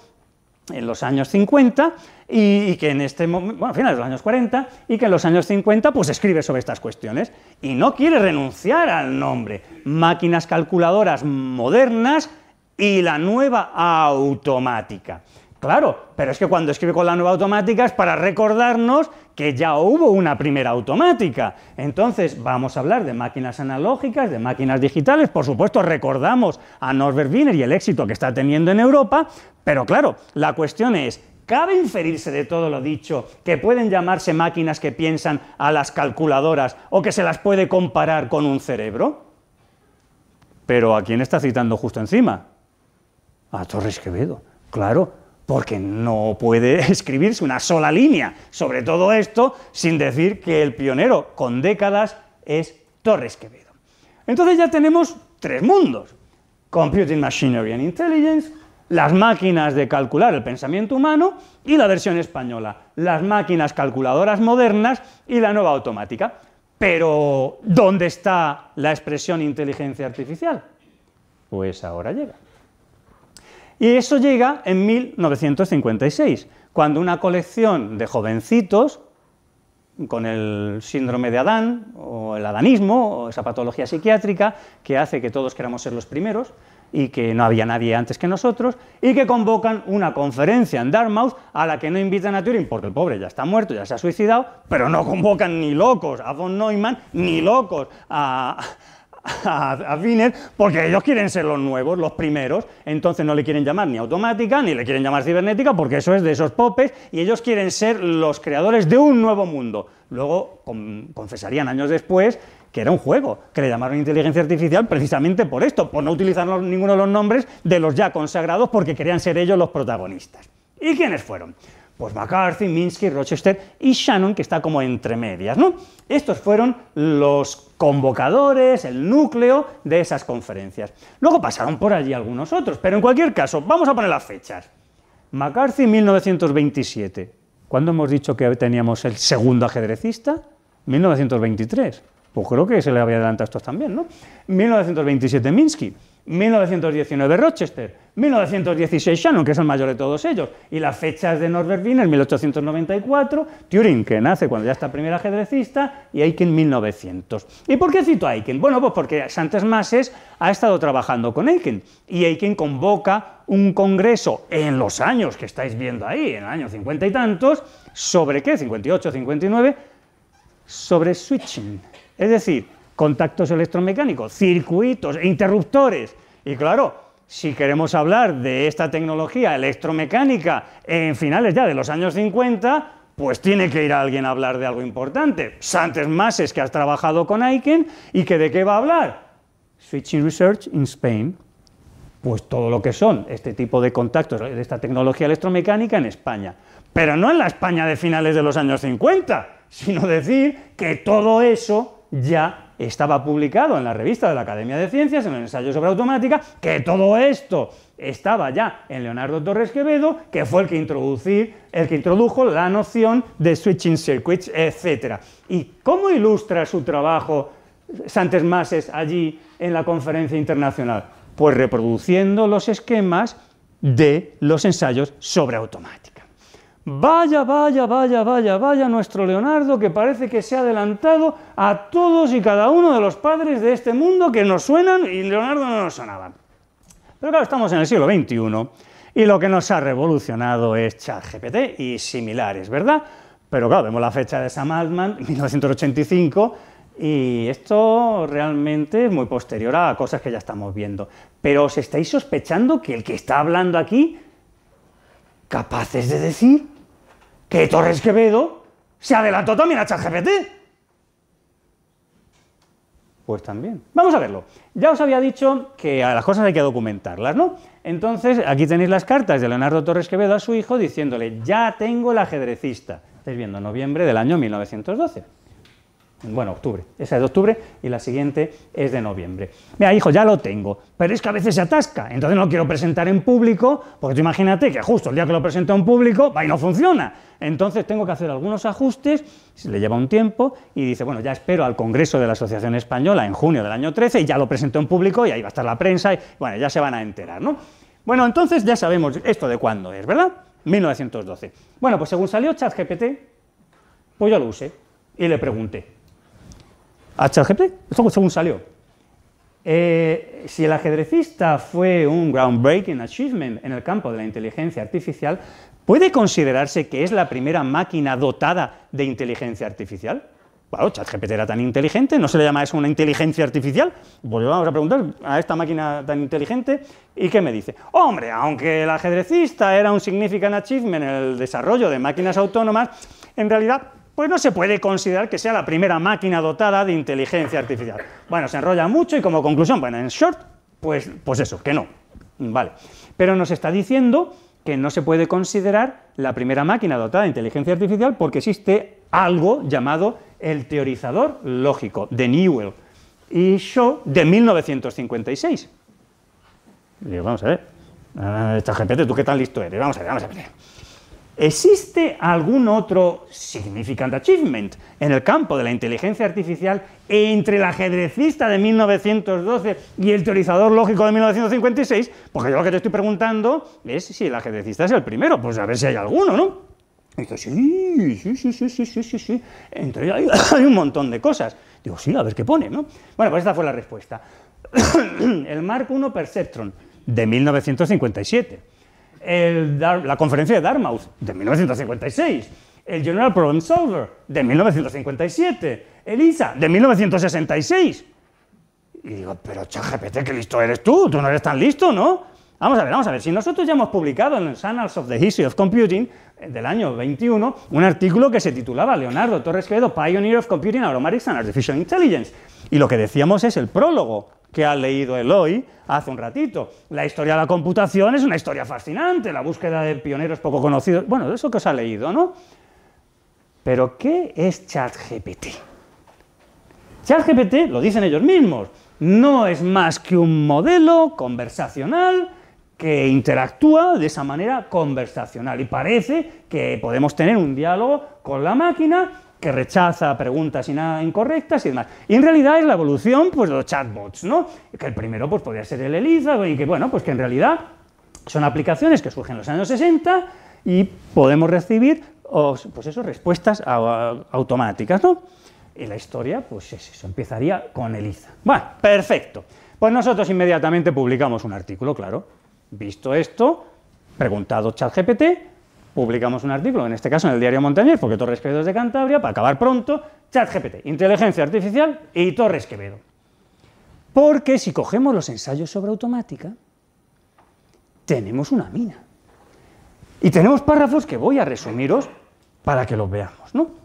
en los años 50 y que en este momento, bueno, a finales de los años 40, y que en los años 50 pues escribe sobre estas cuestiones y no quiere renunciar al nombre. Máquinas calculadoras modernas y la nueva automática. Claro, pero es que cuando escribe con la nueva automática es para recordarnos que ya hubo una primera automática. Entonces vamos a hablar de máquinas analógicas, de máquinas digitales, por supuesto recordamos a Norbert Wiener y el éxito que está teniendo en Europa, pero claro, la cuestión es, ¿cabe inferirse de todo lo dicho que pueden llamarse máquinas que piensan a las calculadoras o que se las puede comparar con un cerebro? Pero ¿a quién está citando justo encima? A Torres Quevedo, claro. Porque no puede escribirse una sola línea sobre todo esto sin decir que el pionero con décadas es Torres Quevedo. Entonces ya tenemos tres mundos: Computing Machinery and Intelligence, las máquinas de calcular el pensamiento humano, y la versión española, las máquinas calculadoras modernas y la nueva automática. Pero ¿dónde está la expresión inteligencia artificial? Pues ahora llega. Y eso llega en 1956, cuando una colección de jovencitos con el síndrome de Adán, o el adanismo, o esa patología psiquiátrica que hace que todos queramos ser los primeros, y que no había nadie antes que nosotros, y que convocan una conferencia en Dartmouth a la que no invitan a Turing, porque el pobre ya está muerto, ya se ha suicidado, pero no convocan ni locos a von Neumann, ni locos a Wiener, porque ellos quieren ser los nuevos, los primeros. Entonces no le quieren llamar ni automática, ni le quieren llamar cibernética, porque eso es de esos popes, y ellos quieren ser los creadores de un nuevo mundo. Luego confesarían años después que era un juego, que le llamaron inteligencia artificial precisamente por esto, por no utilizar ninguno de los nombres de los ya consagrados, porque querían ser ellos los protagonistas. ¿Y quiénes fueron? Pues McCarthy, Minsky, Rochester y Shannon, que está como entre medias, ¿no? Estos fueron los convocadores, el núcleo de esas conferencias. Luego pasaron por allí algunos otros, pero en cualquier caso, vamos a poner las fechas. McCarthy, 1927. ¿Cuándo hemos dicho que teníamos el segundo ajedrecista? 1923. Pues creo que se le había adelantado estos también, ¿no? 1927 Minsky, 1919 Rochester, 1916 Shannon, que es el mayor de todos ellos, y las fechas de Norbert Wiener, 1894, Turing, que nace cuando ya está primer ajedrecista, y Aiken, 1900. ¿Y por qué cito a Aiken? Bueno, pues porque Santes Mases ha estado trabajando con Aiken, y Aiken convoca un congreso en los años que estáis viendo ahí, en el año 50 y tantos, ¿sobre qué? 58, 59, sobre switching, es decir, contactos electromecánicos, circuitos, interruptores. Y claro, si queremos hablar de esta tecnología electromecánica en finales ya de los años 50, pues tiene que ir alguien a hablar de algo importante. Santes Mases, que has trabajado con Aiken, ¿y que de qué va a hablar? Switching Research in Spain. Pues todo lo que son este tipo de contactos de esta tecnología electromecánica en España. Pero no en la España de finales de los años 50, sino decir que todo eso ya estaba publicado en la revista de la Academia de Ciencias, en el ensayo sobre automática, que todo esto estaba ya en Leonardo Torres Quevedo, que fue el que introdujo la noción de switching circuits, etc. ¿Y cómo ilustra su trabajo Santes Mases allí en la conferencia internacional? Pues reproduciendo los esquemas de los ensayos sobre automática. Vaya, vaya, vaya, vaya, vaya nuestro Leonardo, que parece que se ha adelantado a todos y cada uno de los padres de este mundo que nos suenan, y Leonardo no nos sonaba. Pero claro, estamos en el siglo XXI y lo que nos ha revolucionado es ChatGPT y similares, ¿verdad? Pero claro, vemos la fecha de Sam Altman, 1985, y esto realmente es muy posterior a cosas que ya estamos viendo. Pero ¿os estáis sospechando que el que está hablando aquí, capaces de decir que Torres Quevedo ¿Se adelantó también a ChatGPT? Pues también. Vamos a verlo. Ya os había dicho que a las cosas hay que documentarlas, ¿no? Entonces, aquí tenéis las cartas de Leonardo Torres Quevedo a su hijo diciéndole: ya tengo el ajedrecista. Estáis viendo, noviembre del año 1912. Bueno, octubre. Esa es de octubre y la siguiente es de noviembre. Mira, hijo, ya lo tengo, pero es que a veces se atasca, entonces no lo quiero presentar en público, porque tú imagínate que justo el día que lo presento en público, va y no funciona. Entonces tengo que hacer algunos ajustes, se le lleva un tiempo, y dice, bueno, ya espero al Congreso de la Asociación Española en junio del año 13, y ya lo presento en público, y ahí va a estar la prensa, y bueno, ya se van a enterar, ¿no? Bueno, entonces ya sabemos esto de cuándo es, ¿verdad? 1912. Bueno, pues según salió ChatGPT, pues yo lo usé, y le pregunté a ChatGPT, esto según salió, si el ajedrecista fue un groundbreaking achievement en el campo de la inteligencia artificial, ¿puede considerarse que es la primera máquina dotada de inteligencia artificial? Bueno, ChatGPT era tan inteligente, ¿no se le llama eso una inteligencia artificial? Pues vamos a preguntar a esta máquina tan inteligente, ¿y qué me dice? Hombre, aunque el ajedrecista era un significant achievement en el desarrollo de máquinas autónomas, en realidad pues no se puede considerar que sea la primera máquina dotada de inteligencia artificial. Bueno, se enrolla mucho y como conclusión, bueno, en short, pues eso, que no. Vale. Pero nos está diciendo que no se puede considerar la primera máquina dotada de inteligencia artificial porque existe algo llamado el teorizador lógico de Newell y Shaw de 1956. Y digo, vamos a ver, ChatGPT, ¿tú qué tan listo eres? Vamos a ver. ¿Existe algún otro significant achievement en el campo de la inteligencia artificial entre el ajedrecista de 1912 y el teorizador lógico de 1956? Porque yo lo que te estoy preguntando es si el ajedrecista es el primero, pues a ver si hay alguno, ¿no? Y dice, sí. Entre ellos hay un montón de cosas. Digo, sí, a ver qué pone, ¿no? Bueno, pues esta fue la respuesta. El Mark I Perceptron, de 1957. La conferencia de Dartmouth, de 1956, el General Problem Solver, de 1957, el ISA, de 1966. Y digo, pero ChatGPT, qué listo eres tú no eres tan listo, ¿no? Vamos a ver, si nosotros ya hemos publicado en los Annals of the History of Computing, del año 21, un artículo que se titulaba Leonardo Torres Quevedo, Pioneer of Computing, Automatics and Artificial Intelligence, y lo que decíamos es el prólogo que ha leído Eloy hace un ratito. La historia de la computación es una historia fascinante, la búsqueda de pioneros poco conocidos, bueno, de eso que os ha leído, ¿no? Pero, ¿qué es ChatGPT? ChatGPT, lo dicen ellos mismos, no es más que un modelo conversacional que interactúa de esa manera conversacional y parece que podemos tener un diálogo con la máquina que rechaza preguntas incorrectas y demás. Y en realidad es la evolución pues, de los chatbots, ¿no? Que el primero pues, podría ser el ELIZA y que, bueno, pues que en realidad son aplicaciones que surgen en los años 60 y podemos recibir pues eso, respuestas automáticas, ¿no? Y la historia, pues eso, empezaría con ELIZA. Bueno, perfecto. Pues nosotros inmediatamente publicamos un artículo, claro. Visto esto, preguntado ChatGPT, publicamos un artículo, en este caso en el diario Montañés, porque Torres Quevedo es de Cantabria, para acabar pronto, ChatGPT, inteligencia artificial y Torres Quevedo. Porque si cogemos los ensayos sobre automática, tenemos una mina. Y tenemos párrafos que voy a resumiros para que los veamos, ¿no?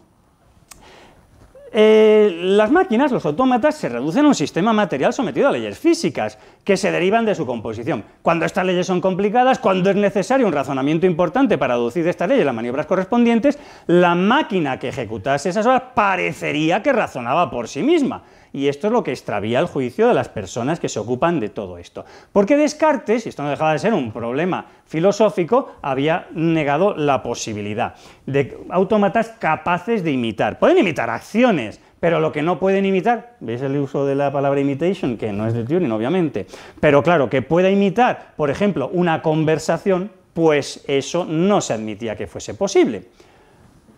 Las máquinas, los autómatas, se reducen a un sistema material sometido a leyes físicas que se derivan de su composición. Cuando estas leyes son complicadas, cuando es necesario un razonamiento importante para deducir de estas leyes las maniobras correspondientes, la máquina que ejecutase esas obras parecería que razonaba por sí misma. Y esto es lo que extravía el juicio de las personas que se ocupan de todo esto. Porque Descartes, y esto no dejaba de ser un problema filosófico, había negado la posibilidad de autómatas capaces de imitar. Pueden imitar acciones, pero lo que no pueden imitar, ¿veis el uso de la palabra imitation? Que no es de Turing, obviamente, pero claro, que pueda imitar, por ejemplo, una conversación, pues eso no se admitía que fuese posible.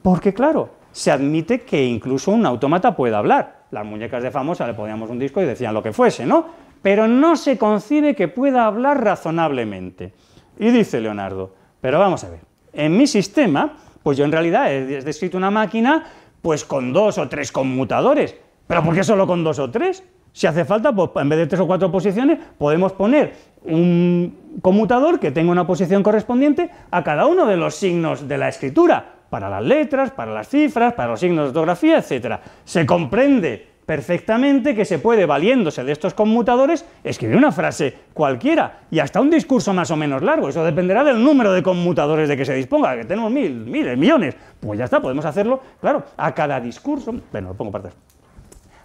Porque claro, se admite que incluso un autómata pueda hablar. Las muñecas de Famosa le poníamos un disco y decían lo que fuese, ¿no? Pero no se concibe que pueda hablar razonablemente. Y dice Leonardo, pero vamos a ver, en mi sistema, pues yo en realidad he descrito una máquina pues con 2 o 3 conmutadores. ¿Pero por qué solo con 2 o 3? Si hace falta, pues en vez de 3 o 4 posiciones, podemos poner un conmutador que tenga una posición correspondiente a cada uno de los signos de la escritura. para las letras, para las cifras, para los signos de ortografía, etc. Se comprende perfectamente que se puede, valiéndose de estos conmutadores, escribir una frase cualquiera y hasta un discurso más o menos largo. Eso dependerá del número de conmutadores de que se disponga, que tenemos miles, millones. Pues ya está, podemos hacerlo, claro, a cada discurso. Bueno, lo pongo partes.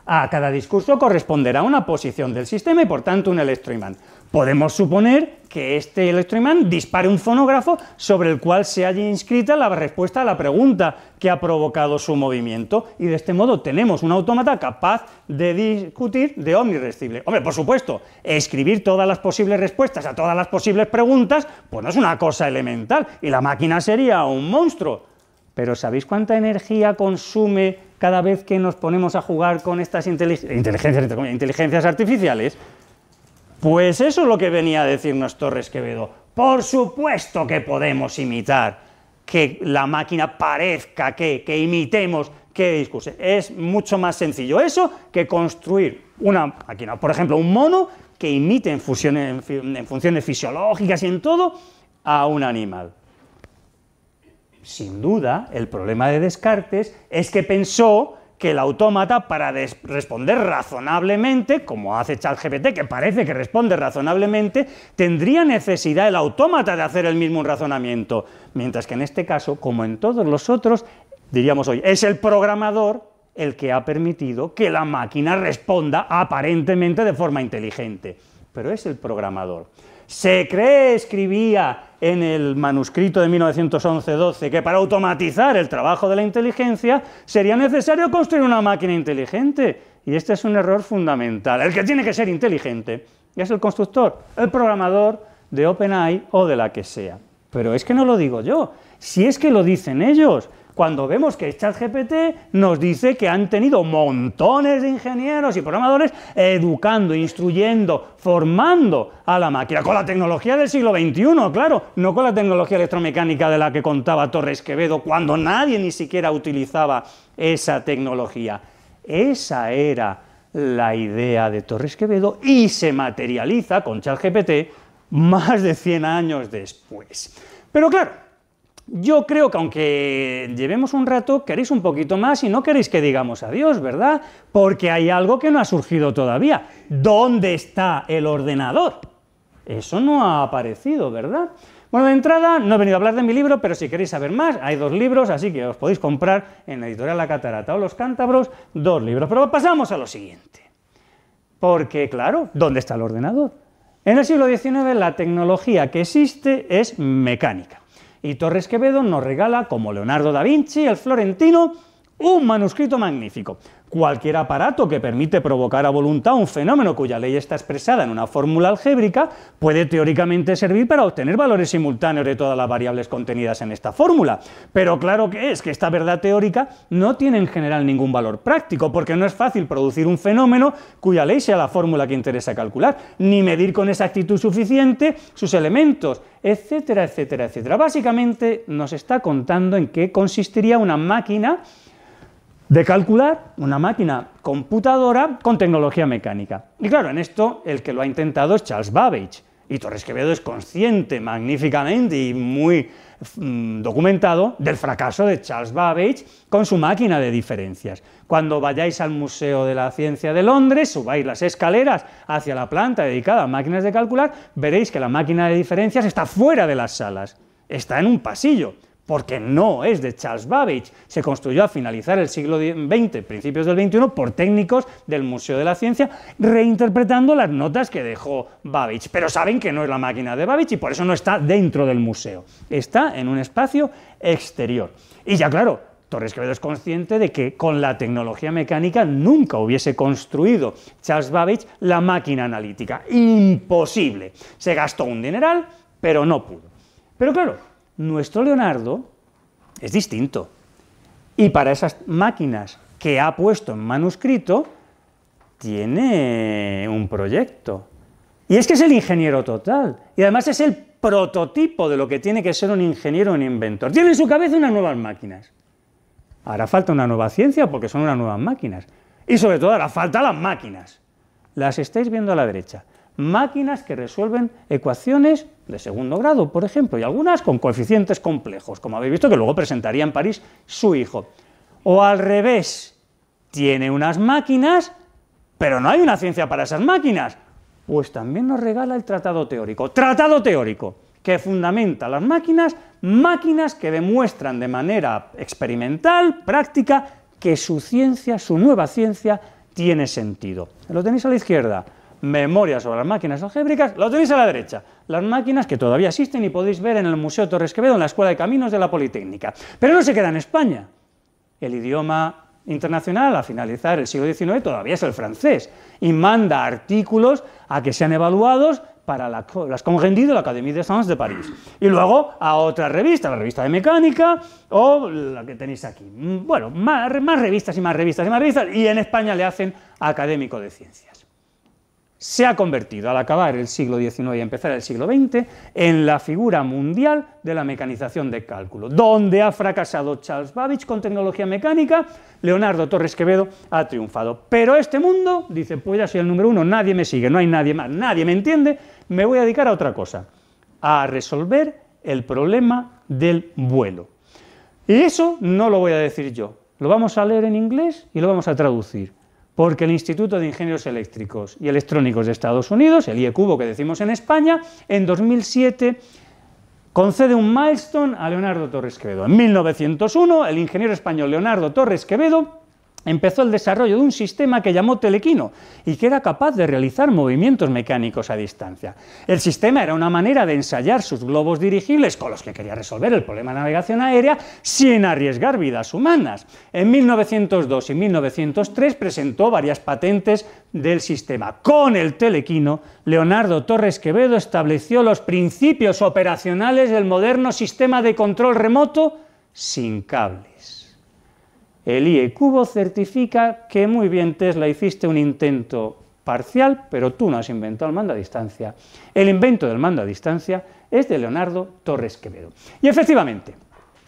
A cada discurso corresponderá una posición del sistema y, por tanto, un electroimán. Podemos suponer que este electroimán dispare un fonógrafo sobre el cual se haya inscrita la respuesta a la pregunta que ha provocado su movimiento, y de este modo tenemos un autómata capaz de discutir de omnirescible. Hombre, por supuesto, escribir todas las posibles respuestas a todas las posibles preguntas, pues no es una cosa elemental, y la máquina sería un monstruo. Pero ¿sabéis cuánta energía consume cada vez que nos ponemos a jugar con estas inteligencias artificiales? Pues eso es lo que venía a decirnos Torres Quevedo. Por supuesto que podemos imitar, que la máquina parezca que imitemos que discurse. Es mucho más sencillo eso que construir una máquina, por ejemplo, un mono que imite en funciones fisiológicas y en todo a un animal. Sin duda, el problema de Descartes es que pensó que el autómata, para responder razonablemente, como hace ChatGPT, que parece que responde razonablemente, tendría necesidad el autómata de hacer el mismo razonamiento, mientras que en este caso, como en todos los otros, diríamos hoy, es el programador el que ha permitido que la máquina responda aparentemente de forma inteligente, pero es el programador. Se cree, escribía en el manuscrito de 1911-12, que para automatizar el trabajo de la inteligencia sería necesario construir una máquina inteligente. Y este es un error fundamental. El que tiene que ser inteligente es el constructor, el programador de OpenAI o de la que sea. Pero es que no lo digo yo, si es que lo dicen ellos. Cuando vemos que ChatGPT nos dice que han tenido montones de ingenieros y programadores educando, instruyendo, formando a la máquina, con la tecnología del siglo XXI, claro, no con la tecnología electromecánica de la que contaba Torres Quevedo, cuando nadie ni siquiera utilizaba esa tecnología. Esa era la idea de Torres Quevedo y se materializa con ChatGPT más de 100 años después. Pero claro, yo creo que aunque llevemos un rato, queréis un poquito más y no queréis que digamos adiós, ¿verdad? Porque hay algo que no ha surgido todavía. ¿Dónde está el ordenador? Eso no ha aparecido, ¿verdad? Bueno, de entrada, no he venido a hablar de mi libro, pero si queréis saber más, hay 2 libros, así que os podéis comprar en la editorial La Catarata o Los Cántabros 2 libros. Pero pasamos a lo siguiente. Porque, claro, ¿dónde está el ordenador? En el siglo XIX la tecnología que existe es mecánica. Y Torres Quevedo nos regala, como Leonardo da Vinci, el florentino, un manuscrito magnífico. Cualquier aparato que permite provocar a voluntad un fenómeno cuya ley está expresada en una fórmula algébrica puede teóricamente servir para obtener valores simultáneos de todas las variables contenidas en esta fórmula. Pero claro que es que esta verdad teórica no tiene en general ningún valor práctico, porque no es fácil producir un fenómeno cuya ley sea la fórmula que interesa calcular, ni medir con exactitud suficiente sus elementos, etcétera, etcétera, etcétera. Básicamente nos está contando en qué consistiría una máquina de calcular, una máquina computadora con tecnología mecánica. Y claro, en esto el que lo ha intentado es Charles Babbage, y Torres Quevedo es consciente magníficamente y muy documentado del fracaso de Charles Babbage con su máquina de diferencias. Cuando vayáis al Museo de la Ciencia de Londres, subáis las escaleras hacia la planta dedicada a máquinas de calcular, veréis que la máquina de diferencias está fuera de las salas, está en un pasillo, porque no es de Charles Babbage, se construyó a finalizar el siglo XX, principios del XXI, por técnicos del Museo de la Ciencia, reinterpretando las notas que dejó Babbage, pero saben que no es la máquina de Babbage y por eso no está dentro del museo, está en un espacio exterior. Y ya claro, Torres Quevedo es consciente de que con la tecnología mecánica nunca hubiese construido Charles Babbage la máquina analítica, imposible, se gastó un dineral, pero no pudo. Pero claro, nuestro Leonardo es distinto, y para esas máquinas que ha puesto en manuscrito, tiene un proyecto. Y es que es el ingeniero total, y además es el prototipo de lo que tiene que ser un ingeniero o un inventor. Tiene en su cabeza unas nuevas máquinas. Ahora falta una nueva ciencia porque son unas nuevas máquinas. Y sobre todo hará falta las máquinas. Las estáis viendo a la derecha. máquinas que resuelven ecuaciones de segundo grado, por ejemplo, y algunas con coeficientes complejos, como habéis visto que luego presentaría en París su hijo. O al revés, tiene unas máquinas, pero no hay una ciencia para esas máquinas. Pues también nos regala el tratado teórico, que fundamenta las máquinas, máquinas que demuestran de manera experimental, práctica, que su ciencia, su nueva ciencia, tiene sentido. Lo tenéis a la izquierda, memoria sobre las máquinas algébricas, lo tenéis a la derecha, las máquinas que todavía existen y podéis ver en el Museo Torres Quevedo, en la Escuela de Caminos de la Politécnica. Pero no se queda en España. El idioma internacional, a finalizar el siglo XIX, todavía es el francés, y manda artículos a que sean evaluados para las Congrès de la Académie des Sciences de París. Y luego a otra revista, la revista de mecánica, o la que tenéis aquí. Bueno, más revistas y más revistas y más revistas, y en España le hacen académico de ciencias. Se ha convertido, al acabar el siglo XIX y empezar el siglo XX, en la figura mundial de la mecanización de cálculo. Donde ha fracasado Charles Babbage con tecnología mecánica, Leonardo Torres Quevedo ha triunfado. Pero este mundo, dice, pues ya soy el número uno, nadie me sigue, no hay nadie más, nadie me entiende, me voy a dedicar a otra cosa, a resolver el problema del vuelo. Y eso no lo voy a decir yo, lo vamos a leer en inglés y lo vamos a traducir. Porque el Instituto de Ingenieros Eléctricos y Electrónicos de Estados Unidos, el IECubo que decimos en España, en 2007 concede un milestone a Leonardo Torres Quevedo. En 1901, el ingeniero español Leonardo Torres Quevedo empezó el desarrollo de un sistema que llamó telequino y que era capaz de realizar movimientos mecánicos a distancia. El sistema era una manera de ensayar sus globos dirigibles con los que quería resolver el problema de navegación aérea sin arriesgar vidas humanas. En 1902 y 1903 presentó varias patentes del sistema. Con el telequino, Leonardo Torres Quevedo estableció los principios operacionales del moderno sistema de control remoto sin cables. El IECubo certifica que muy bien, Tesla, hiciste un intento parcial, pero tú no has inventado el mando a distancia. El invento del mando a distancia es de Leonardo Torres Quevedo. Y efectivamente,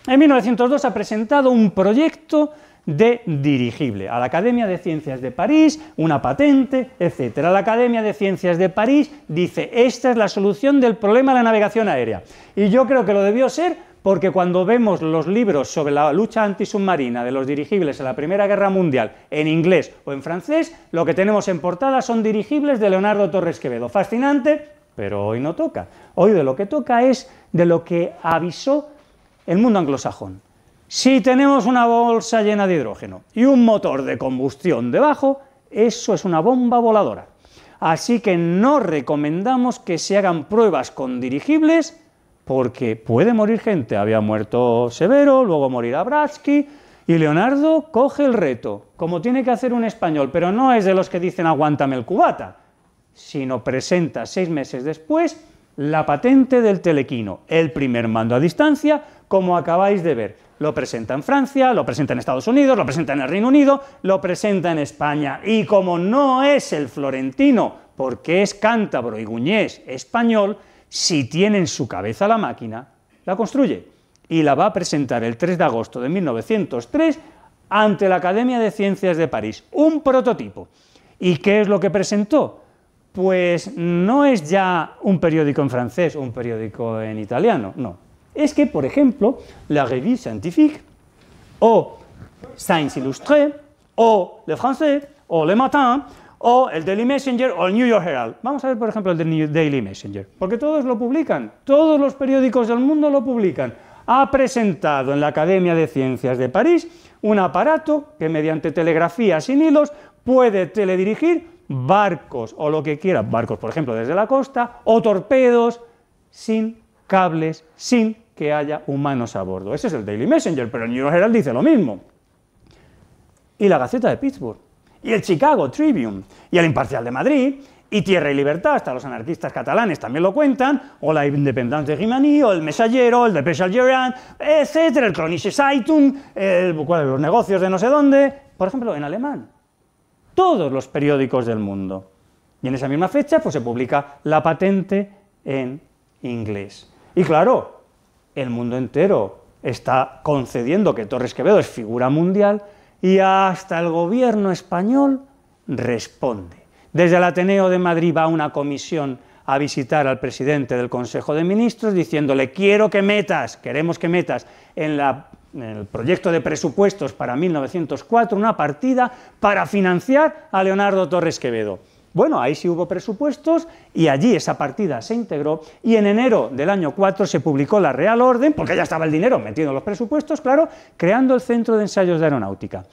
en 1902 ha presentado un proyecto de dirigible a la Academia de Ciencias de París, una patente, etc. La Academia de Ciencias de París dice, esta es la solución del problema de la navegación aérea. Y yo creo que lo debió ser porque cuando vemos los libros sobre la lucha antisubmarina de los dirigibles en la Primera Guerra Mundial en inglés o en francés, lo que tenemos en portada son dirigibles de Leonardo Torres Quevedo. Fascinante, pero hoy no toca. Hoy de lo que toca es de lo que avisó el mundo anglosajón. Si tenemos una bolsa llena de hidrógeno y un motor de combustión debajo, eso es una bomba voladora. Así que no recomendamos que se hagan pruebas con dirigibles porque puede morir gente. Había muerto Severo, luego morirá Bratsky, y Leonardo coge el reto, como tiene que hacer un español, pero no es de los que dicen aguántame el cubata, sino presenta 6 meses después la patente del telequino, el primer mando a distancia, como acabáis de ver. Lo presenta en Francia, lo presenta en Estados Unidos, lo presenta en el Reino Unido, lo presenta en España, y como no es el florentino, porque es cántabro y guñés español, si tiene en su cabeza la máquina, la construye y la va a presentar el 3 de agosto de 1903 ante la Academia de Ciencias de París, un prototipo. ¿Y qué es lo que presentó? Pues no es ya un periódico en francés o un periódico en italiano, no. Es que, por ejemplo, la Revue Scientifique, o Science Illustré, o Le Français, o Le Matin, o el Daily Messenger o el New York Herald. Vamos a ver, por ejemplo, el de Daily Messenger, porque todos lo publican, todos los periódicos del mundo lo publican. Ha presentado en la Academia de Ciencias de París un aparato que mediante telegrafía sin hilos puede teledirigir barcos o lo que quiera, barcos, por ejemplo, desde la costa, o torpedos sin cables, sin que haya humanos a bordo. Ese es el Daily Messenger, pero el New York Herald dice lo mismo. Y la Gaceta de Pittsburgh, y el Chicago Tribune, y el Imparcial de Madrid, y Tierra y Libertad, hasta los anarquistas catalanes también lo cuentan, o la Independance de Rimini, o el Messaggero, el Dépêche Algérien, etcétera, el Chronische Zeitung, los negocios de no sé dónde, por ejemplo, en alemán. Todos los periódicos del mundo. Y en esa misma fecha pues, se publica la patente en inglés. Y claro, el mundo entero está concediendo que Torres Quevedo es figura mundial, y hasta el gobierno español responde. Desde el Ateneo de Madrid va una comisión a visitar al presidente del Consejo de Ministros diciéndole: queremos que metas en el proyecto de presupuestos para 1904 una partida para financiar a Leonardo Torres Quevedo. Bueno, ahí sí hubo presupuestos y allí esa partida se integró, y en enero del año 4 se publicó la Real Orden, porque ya estaba el dinero metido en los presupuestos, claro, creando el Centro de Ensayos de Aeronáutica.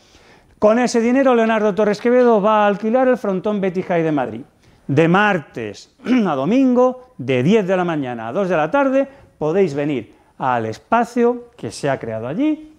Con ese dinero Leonardo Torres Quevedo va a alquilar el frontón Betty High de Madrid. De martes a domingo, de 10 de la mañana a 2 de la tarde, podéis venir al espacio que se ha creado allí,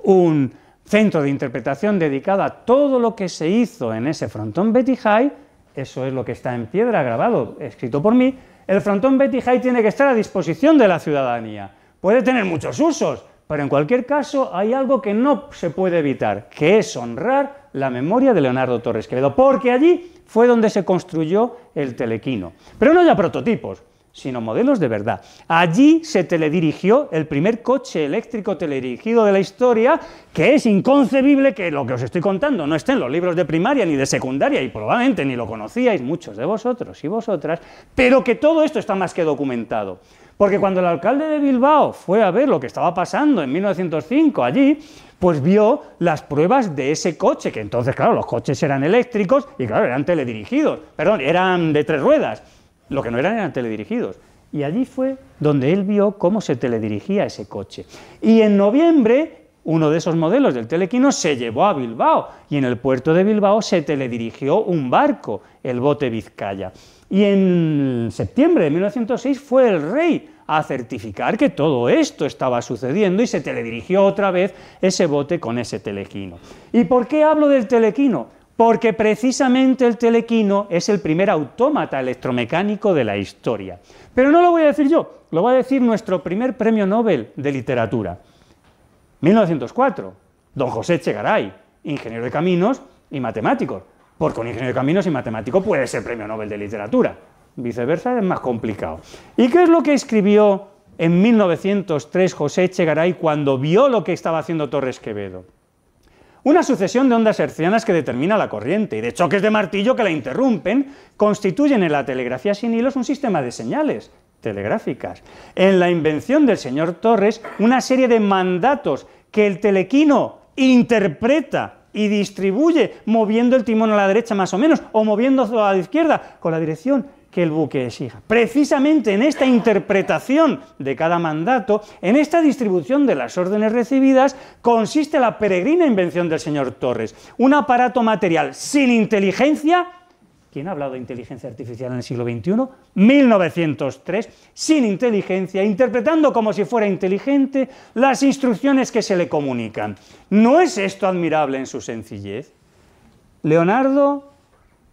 un centro de interpretación dedicado a todo lo que se hizo en ese frontón Betty High. Eso es lo que está en piedra grabado, escrito por mí. El frontón Betty High tiene que estar a disposición de la ciudadanía. Puede tener muchos usos, pero en cualquier caso hay algo que no se puede evitar, que es honrar la memoria de Leonardo Torres Quevedo, porque allí fue donde se construyó el telequino. Pero no ya prototipos, sino modelos de verdad. Allí se teledirigió el primer coche eléctrico teledirigido de la historia, que es inconcebible que lo que os estoy contando no esté en los libros de primaria ni de secundaria, y probablemente ni lo conocíais muchos de vosotros y vosotras, pero que todo esto está más que documentado. Porque cuando el alcalde de Bilbao fue a ver lo que estaba pasando en 1905 allí, pues vio las pruebas de ese coche, que entonces, claro, los coches eran eléctricos y, claro, eran teledirigidos, perdón, eran de 3 ruedas, lo que no eran teledirigidos. Y allí fue donde él vio cómo se teledirigía ese coche. Y en noviembre, uno de esos modelos del telequino se llevó a Bilbao, y en el puerto de Bilbao se teledirigió un barco, el bote Vizcaya. Y en septiembre de 1906 fue el rey a certificar que todo esto estaba sucediendo, y se teledirigió otra vez ese bote con ese telequino. ¿Y por qué hablo del telequino? Porque precisamente el telequino es el primer autómata electromecánico de la historia. Pero no lo voy a decir yo, lo va a decir nuestro primer premio Nobel de literatura. 1904, don José Echegaray, ingeniero de caminos y matemático. Porque un ingeniero de caminos y matemático puede ser premio Nobel de literatura. Viceversa es más complicado. ¿Y qué es lo que escribió en 1903 José Echegaray cuando vio lo que estaba haciendo Torres Quevedo? Una sucesión de ondas hertzianas que determina la corriente y de choques de martillo que la interrumpen constituyen en la telegrafía sin hilos un sistema de señales telegráficas. En la invención del señor Torres, una serie de mandatos que el telequino interpreta y distribuye moviendo el timón a la derecha más o menos, o moviéndolo a la izquierda con la dirección que el buque exija. Precisamente en esta interpretación de cada mandato, en esta distribución de las órdenes recibidas, consiste la peregrina invención del señor Torres. Un aparato material sin inteligencia. ¿Quién ha hablado de inteligencia artificial en el siglo XXI? 1903, sin inteligencia, interpretando como si fuera inteligente las instrucciones que se le comunican. ¿No es esto admirable en su sencillez? Leonardo,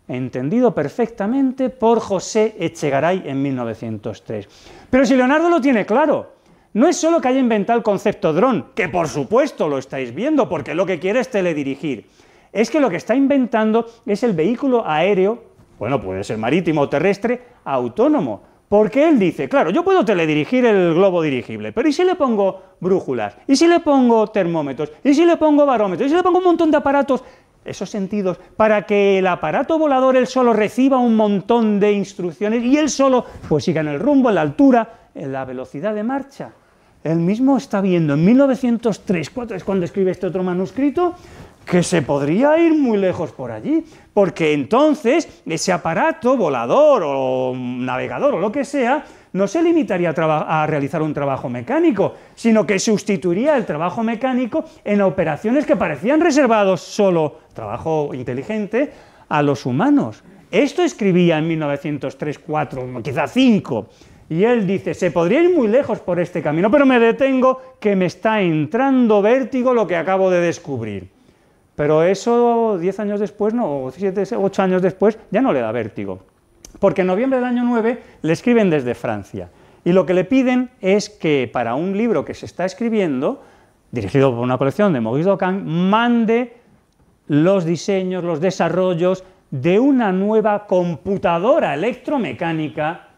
entendido perfectamente por José Echegaray en 1903. Pero si Leonardo lo tiene claro, no es solo que haya inventado el concepto dron, que por supuesto lo estáis viendo, porque lo que quiere es teledirigir. Es que lo que está inventando es el vehículo aéreo, bueno, puede ser marítimo o terrestre, autónomo. Porque él dice, claro, yo puedo teledirigir el globo dirigible, pero ¿y si le pongo brújulas? ¿Y si le pongo termómetros? ¿Y si le pongo barómetros? ¿Y si le pongo un montón de aparatos? Esos sentidos, para que el aparato volador él solo reciba un montón de instrucciones y él solo pues siga en el rumbo, en la altura, en la velocidad de marcha. Él mismo está viendo en 1903, es cuando escribe este otro manuscrito, que se podría ir muy lejos por allí, porque entonces ese aparato volador o navegador o lo que sea, no se limitaría a realizar un trabajo mecánico, sino que sustituiría el trabajo mecánico en operaciones que parecían reservados solo, trabajo inteligente, a los humanos. Esto escribía en 1903, 4, quizá 5, y él dice, se podría ir muy lejos por este camino, pero me detengo, que me está entrando vértigo lo que acabo de descubrir. Pero eso 10 años después, no, o 8 años después, ya no le da vértigo. Porque en noviembre del año 9 le escriben desde Francia. Y lo que le piden es que para un libro que se está escribiendo, dirigido por una colección de Maurice Docan, mande los diseños, los desarrollos de una nueva computadora electromecánica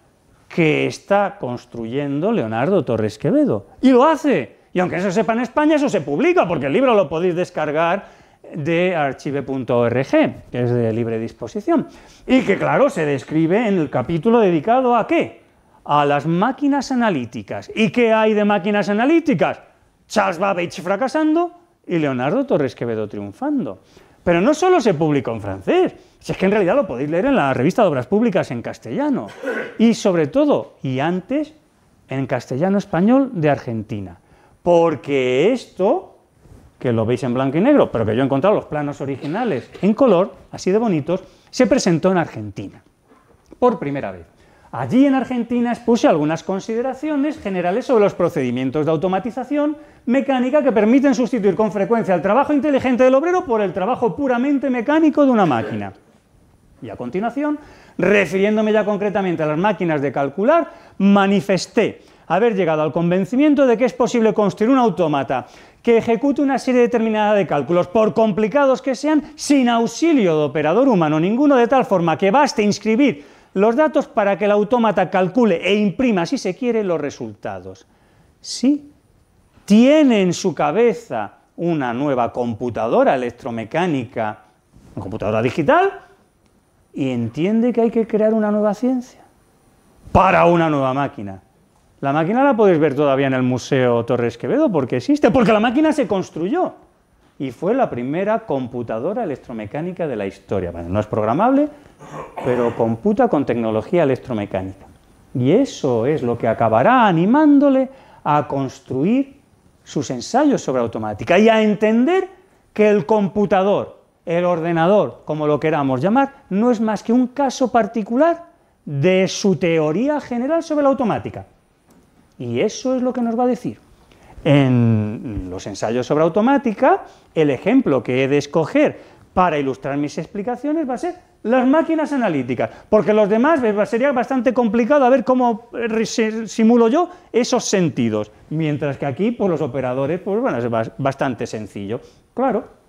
que está construyendo Leonardo Torres Quevedo. Y lo hace. Y aunque eso sepa en España, eso se publica, porque el libro lo podéis descargar de archive.org, que es de libre disposición, y que, claro, se describe en el capítulo dedicado ¿a qué? A las máquinas analíticas. ¿Y qué hay de máquinas analíticas? Charles Babbage fracasando y Leonardo Torres Quevedo triunfando. Pero no solo se publicó en francés, si es que en realidad lo podéis leer en la revista de Obras Públicas en castellano, y sobre todo, y antes, en castellano-español de Argentina. Porque esto, que lo veis en blanco y negro, pero que yo he encontrado los planos originales en color, así de bonitos, se presentó en Argentina, por primera vez. Allí en Argentina expuse algunas consideraciones generales sobre los procedimientos de automatización mecánica que permiten sustituir con frecuencia el trabajo inteligente del obrero por el trabajo puramente mecánico de una máquina. Y a continuación, refiriéndome ya concretamente a las máquinas de calcular, manifesté haber llegado al convencimiento de que es posible construir un autómata que ejecute una serie determinada de cálculos, por complicados que sean, sin auxilio de operador humano ninguno, de tal forma que baste inscribir los datos para que el autómata calcule e imprima, si se quiere, los resultados. Sí, tiene en su cabeza una nueva computadora electromecánica, una computadora digital, y entiende que hay que crear una nueva ciencia para una nueva máquina. La máquina la podéis ver todavía en el Museo Torres Quevedo porque existe, porque la máquina se construyó y fue la primera computadora electromecánica de la historia. Bueno, no es programable, pero computa con tecnología electromecánica. Y eso es lo que acabará animándole a construir sus ensayos sobre automática y a entender que el computador, el ordenador, como lo queramos llamar, no es más que un caso particular de su teoría general sobre la automática. Y eso es lo que nos va a decir. En los ensayos sobre automática, el ejemplo que he de escoger para ilustrar mis explicaciones va a ser las máquinas analíticas, porque los demás sería bastante complicado a ver cómo simulo yo esos sentidos, mientras que aquí, pues los operadores, pues bueno, es bastante sencillo. Claro.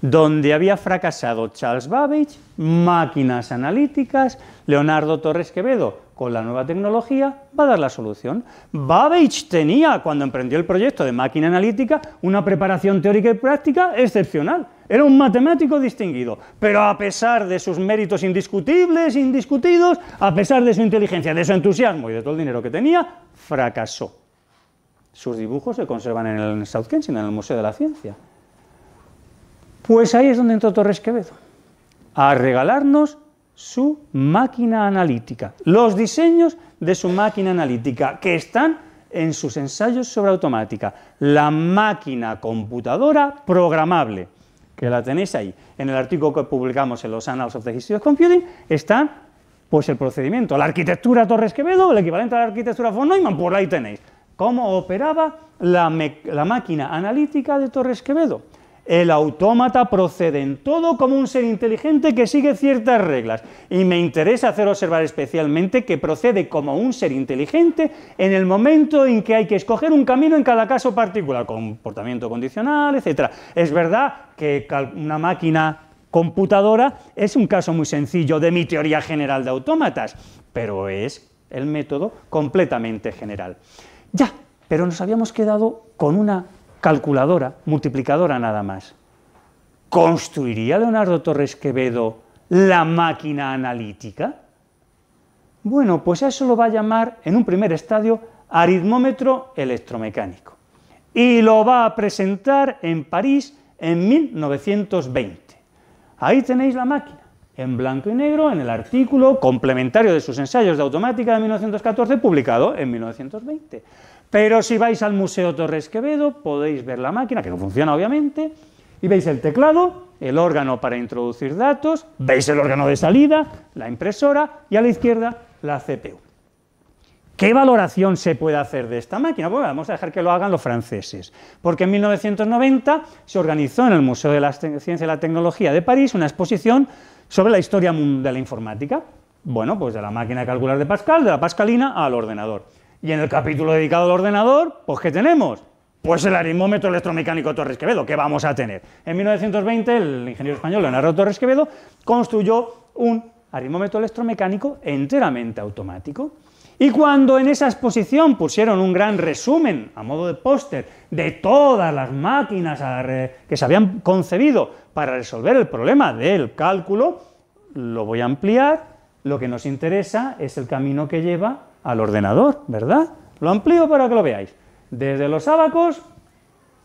Donde había fracasado Charles Babbage, máquinas analíticas, Leonardo Torres Quevedo, con la nueva tecnología, va a dar la solución. Babbage tenía, cuando emprendió el proyecto de máquina analítica, una preparación teórica y práctica excepcional. Era un matemático distinguido, pero a pesar de sus méritos indiscutibles, indiscutidos, a pesar de su inteligencia, de su entusiasmo y de todo el dinero que tenía, fracasó. Sus dibujos se conservan en el South Kensington, en el Museo de la Ciencia. Pues ahí es donde entró Torres Quevedo, a regalarnos su máquina analítica, los diseños de su máquina analítica, que están en sus ensayos sobre automática, la máquina computadora programable, que la tenéis ahí. En el artículo que publicamos en los Annals of the History of Computing está pues el procedimiento, la arquitectura Torres Quevedo, el equivalente a la arquitectura von Neumann, por ahí tenéis, cómo operaba la máquina analítica de Torres Quevedo. El autómata procede en todo como un ser inteligente que sigue ciertas reglas. Y me interesa hacer observar especialmente que procede como un ser inteligente en el momento en que hay que escoger un camino en cada caso particular, comportamiento condicional, etc. Es verdad que una máquina computadora es un caso muy sencillo de mi teoría general de autómatas, pero es el método completamente general. Ya, pero nos habíamos quedado con una calculadora, multiplicadora nada más. ¿Construiría Leonardo Torres Quevedo la máquina analítica? Bueno, pues a eso lo va a llamar en un primer estadio aritmómetro electromecánico. Y lo va a presentar en París en 1920. Ahí tenéis la máquina, en blanco y negro, en el artículo complementario de sus ensayos de automática de 1914, publicado en 1920. Pero si vais al Museo Torres Quevedo, podéis ver la máquina, que no funciona obviamente, y veis el teclado, el órgano para introducir datos, veis el órgano de salida, la impresora, y a la izquierda la CPU. ¿Qué valoración se puede hacer de esta máquina? Bueno, vamos a dejar que lo hagan los franceses, porque en 1990 se organizó en el Museo de la Ciencia y la Tecnología de París una exposición sobre la historia de la informática. Bueno, pues de la máquina de calcular de Pascal, de la pascalina, al ordenador. Y en el capítulo dedicado al ordenador, pues ¿qué tenemos? Pues el aritmómetro electromecánico Torres Quevedo. ¿Qué vamos a tener? En 1920 el ingeniero español Leonardo Torres Quevedo construyó un aritmómetro electromecánico enteramente automático. Y cuando en esa exposición pusieron un gran resumen, a modo de póster, de todas las máquinas que se habían concebido para resolver el problema del cálculo, lo voy a ampliar. Lo que nos interesa es el camino que lleva al ordenador, ¿verdad? Lo amplío para que lo veáis. Desde los ábacos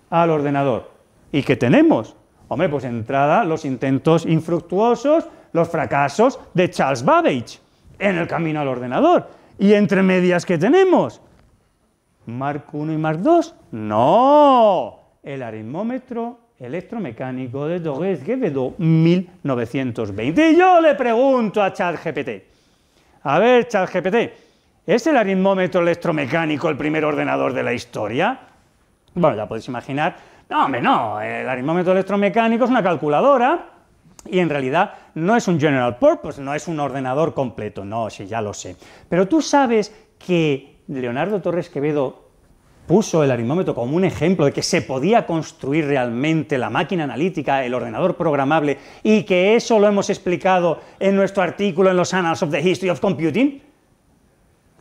al ordenador. ¿Y qué tenemos? Hombre, pues entrada, los intentos infructuosos, los fracasos de Charles Babbage en el camino al ordenador. ¿Y entre medias qué tenemos? ¿Mark I y Mark II? ¡No! El aritmómetro electromecánico de Torres Quevedo, 1920. Y yo le pregunto a ChatGPT, a ver, ChatGPT, ¿es el aritmómetro electromecánico el primer ordenador de la historia? Bueno, ya podéis imaginar, no, hombre, no, el aritmómetro electromecánico es una calculadora y en realidad no es un general purpose, no es un ordenador completo, no, sí, ya lo sé. Pero tú sabes que Leonardo Torres Quevedo puso el aritmómetro como un ejemplo de que se podía construir realmente la máquina analítica, el ordenador programable, y que eso lo hemos explicado en nuestro artículo en los Annals of the History of Computing.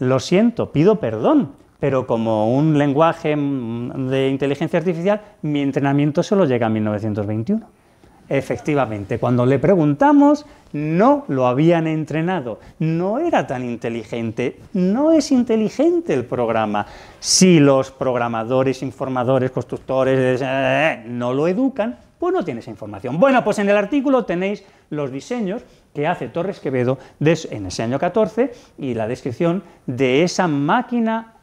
Lo siento, pido perdón, pero como un lenguaje de inteligencia artificial, mi entrenamiento solo llega a 1921. Efectivamente, cuando le preguntamos, no lo habían entrenado, no era tan inteligente, no es inteligente el programa. Si los programadores, informadores, constructores no lo educan, pues no tiene esa información. Bueno, pues en el artículo tenéis los diseños que hace Torres Quevedo en ese año 14 y la descripción de esa máquina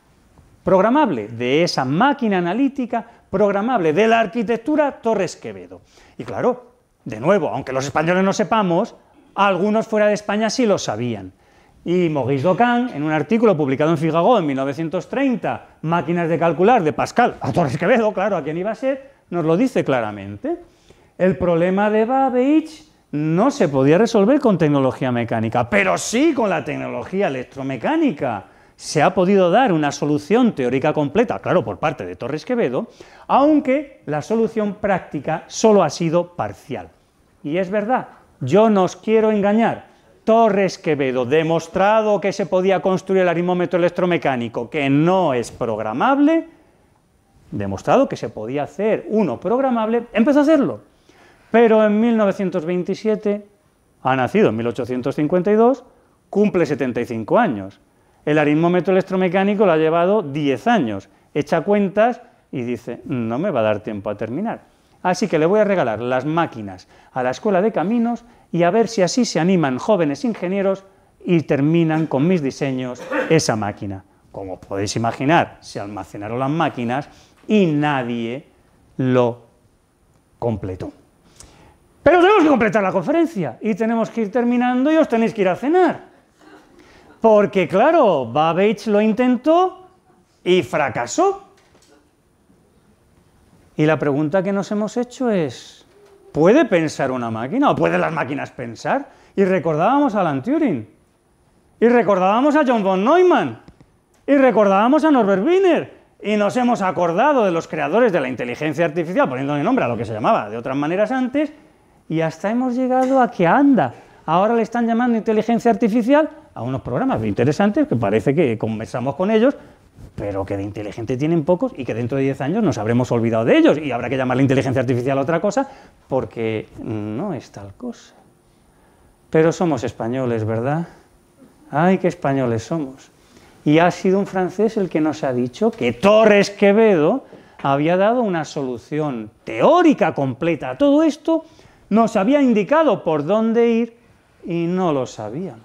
programable, de esa máquina analítica programable, de la arquitectura Torres Quevedo. Y claro, de nuevo, aunque los españoles no sepamos, algunos fuera de España sí lo sabían. Y Maurice Docan, en un artículo publicado en Figaro en 1930, Máquinas de calcular de Pascal a Torres Quevedo, claro, a quién iba a ser, nos lo dice claramente. El problema de Babbage no se podía resolver con tecnología mecánica, pero sí con la tecnología electromecánica. Se ha podido dar una solución teórica completa, claro, por parte de Torres Quevedo, aunque la solución práctica solo ha sido parcial. Y es verdad, yo no os quiero engañar. Torres Quevedo, demostrado que se podía construir el aritmómetro electromecánico, que no es programable, demostrado que se podía hacer uno programable, empezó a hacerlo. Pero en 1927, ha nacido en 1852, cumple 75 años. El aritmómetro electromecánico lo ha llevado 10 años. Echa cuentas y dice, no me va a dar tiempo a terminar. Así que le voy a regalar las máquinas a la Escuela de Caminos y a ver si así se animan jóvenes ingenieros y terminan con mis diseños esa máquina. Como podéis imaginar, se almacenaron las máquinas y nadie lo completó. Pero tenemos que completar la conferencia y tenemos que ir terminando y os tenéis que ir a cenar. Porque, claro, Babbage lo intentó y fracasó. Y la pregunta que nos hemos hecho es, ¿puede pensar una máquina o pueden las máquinas pensar? Y recordábamos a Alan Turing, y recordábamos a John von Neumann, y recordábamos a Norbert Wiener, y nos hemos acordado de los creadores de la inteligencia artificial, poniéndole nombre a lo que se llamaba de otras maneras antes, y hasta hemos llegado a que anda. Ahora le están llamando inteligencia artificial a unos programas interesantes que parece que conversamos con ellos, pero que de inteligente tienen pocos y que dentro de 10 años nos habremos olvidado de ellos y habrá que llamarle inteligencia artificial a otra cosa porque no es tal cosa. Pero somos españoles, ¿verdad? ¡Ay, qué españoles somos! Y ha sido un francés el que nos ha dicho que Torres Quevedo había dado una solución teórica completa a todo esto, nos había indicado por dónde ir y no lo sabíamos.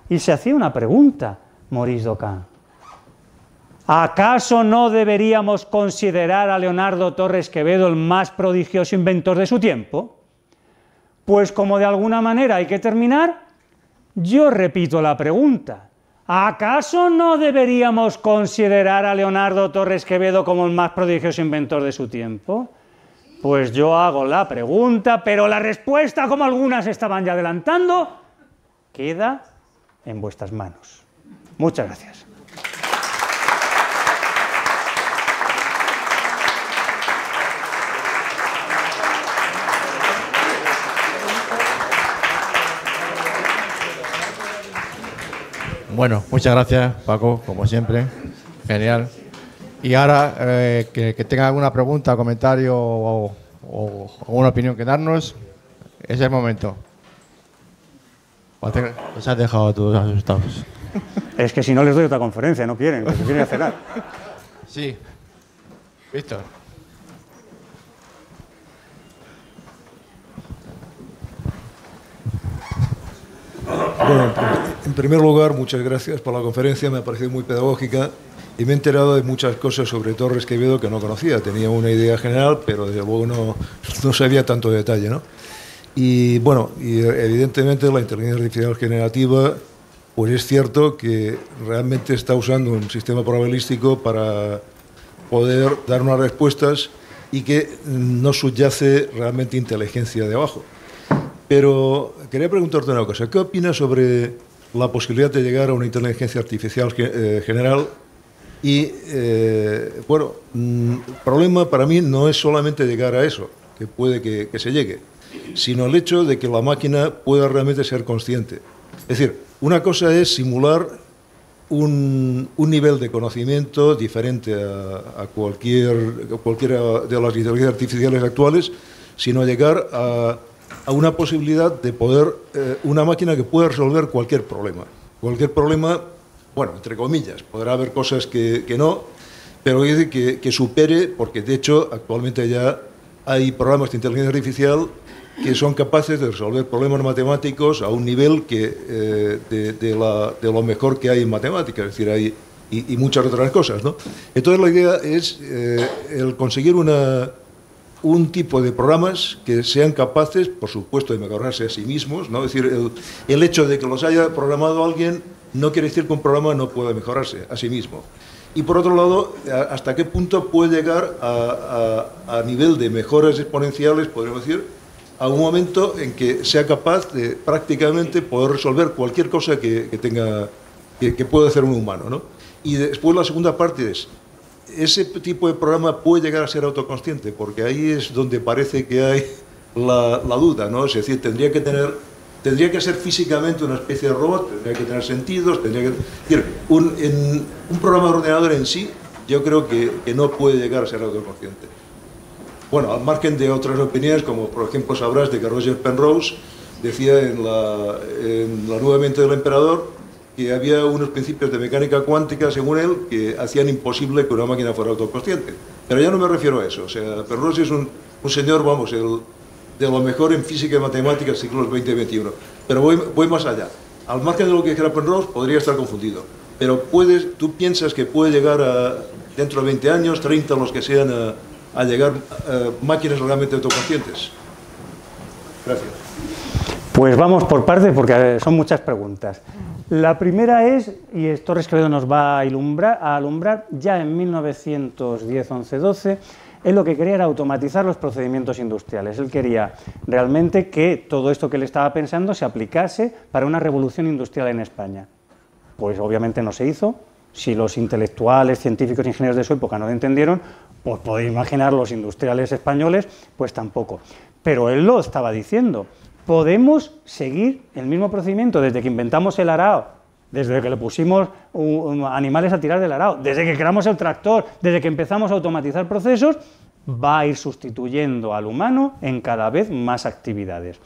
Y se hacía una pregunta, Maurice Docan. ¿Acaso no deberíamos considerar a Leonardo Torres Quevedo el más prodigioso inventor de su tiempo? Pues como de alguna manera hay que terminar, yo repito la pregunta. ¿Acaso no deberíamos considerar a Leonardo Torres Quevedo como el más prodigioso inventor de su tiempo? Pues yo hago la pregunta, pero la respuesta, como algunas estaban ya adelantando, queda en vuestras manos. Muchas gracias. Muy Bueno, muchas gracias, Paco, como siempre. Genial. Y ahora, que tenga alguna pregunta, comentario o alguna opinión que darnos, es el momento. Os has dejado todos asustados. Es que si no les doy otra conferencia, no quieren, porque quieren cenar. Sí. Víctor. Bueno, en primer lugar, muchas gracias por la conferencia, me ha parecido muy pedagógica y me he enterado de muchas cosas sobre Torres Quevedo que no conocía. Tenía una idea general, pero desde luego no sabía tanto detalle, ¿no? Y bueno, y evidentemente la inteligencia artificial generativa, pues es cierto que realmente está usando un sistema probabilístico para poder dar unas respuestas y que no subyace realmente inteligencia debajo. Pero quería preguntarte una cosa. ¿Qué opinas sobre la posibilidad de llegar a una inteligencia artificial general? Y, bueno, el problema para mí no es solamente llegar a eso, que puede que se llegue, sino el hecho de que la máquina pueda realmente ser consciente. Es decir, una cosa es simular un nivel de conocimiento diferente a cualquiera de las inteligencias artificiales actuales, sino llegar a una posibilidad de poder, una máquina que pueda resolver cualquier problema. Cualquier problema, bueno, entre comillas, podrá haber cosas que no, pero que supere, porque de hecho actualmente ya hay programas de inteligencia artificial que son capaces de resolver problemas matemáticos a un nivel de lo mejor que hay en matemáticas, es decir, hay y muchas otras cosas, ¿no? Entonces la idea es el conseguir un tipo de programas que sean capaces, por supuesto, de mejorarse a sí mismos, ¿no? Es decir, el hecho de que los haya programado alguien no quiere decir que un programa no pueda mejorarse a sí mismo. Y por otro lado, ¿hasta qué punto puede llegar a nivel de mejoras exponenciales, podríamos decir, a un momento en que sea capaz de prácticamente poder resolver cualquier cosa que pueda hacer un humano, ¿no? Y después la segunda parte es, ese tipo de programa puede llegar a ser autoconsciente, porque ahí es donde parece que hay la duda, ¿no? Es decir, tendría que ser físicamente una especie de robot, tendría que tener sentidos, tendría que... Es decir, un programa de ordenador en sí, yo creo que no puede llegar a ser autoconsciente. Bueno, al margen de otras opiniones, como por ejemplo sabrás de que Roger Penrose decía en la Nueva Mente del Emperador que había unos principios de mecánica cuántica, según él, que hacían imposible que una máquina fuera autoconsciente. Pero ya no me refiero a eso. O sea, Penrose es un señor, vamos, de lo mejor en física y matemáticas siglos XX y XXI. Pero voy más allá. Al margen de lo que dijera Penrose, podría estar confundido. Pero tú piensas que puede llegar dentro de 20 años, 30, los que sean, a llegar máquinas realmente autoconscientes. Gracias. Pues vamos por partes porque son muchas preguntas. La primera es, y Torres Quevedo nos va a alumbrar, ya en 1910, 11, 12, él lo que quería era automatizar los procedimientos industriales. Él quería realmente que todo esto que él estaba pensando se aplicase para una revolución industrial en España. Pues obviamente no se hizo. Si los intelectuales, científicos, ingenieros de su época no lo entendieron, pues podéis imaginar los industriales españoles, pues tampoco. Pero él lo estaba diciendo. Podemos seguir el mismo procedimiento desde que inventamos el arado, desde que le pusimos animales a tirar del arado, desde que creamos el tractor, desde que empezamos a automatizar procesos, va a ir sustituyendo al humano en cada vez más actividades.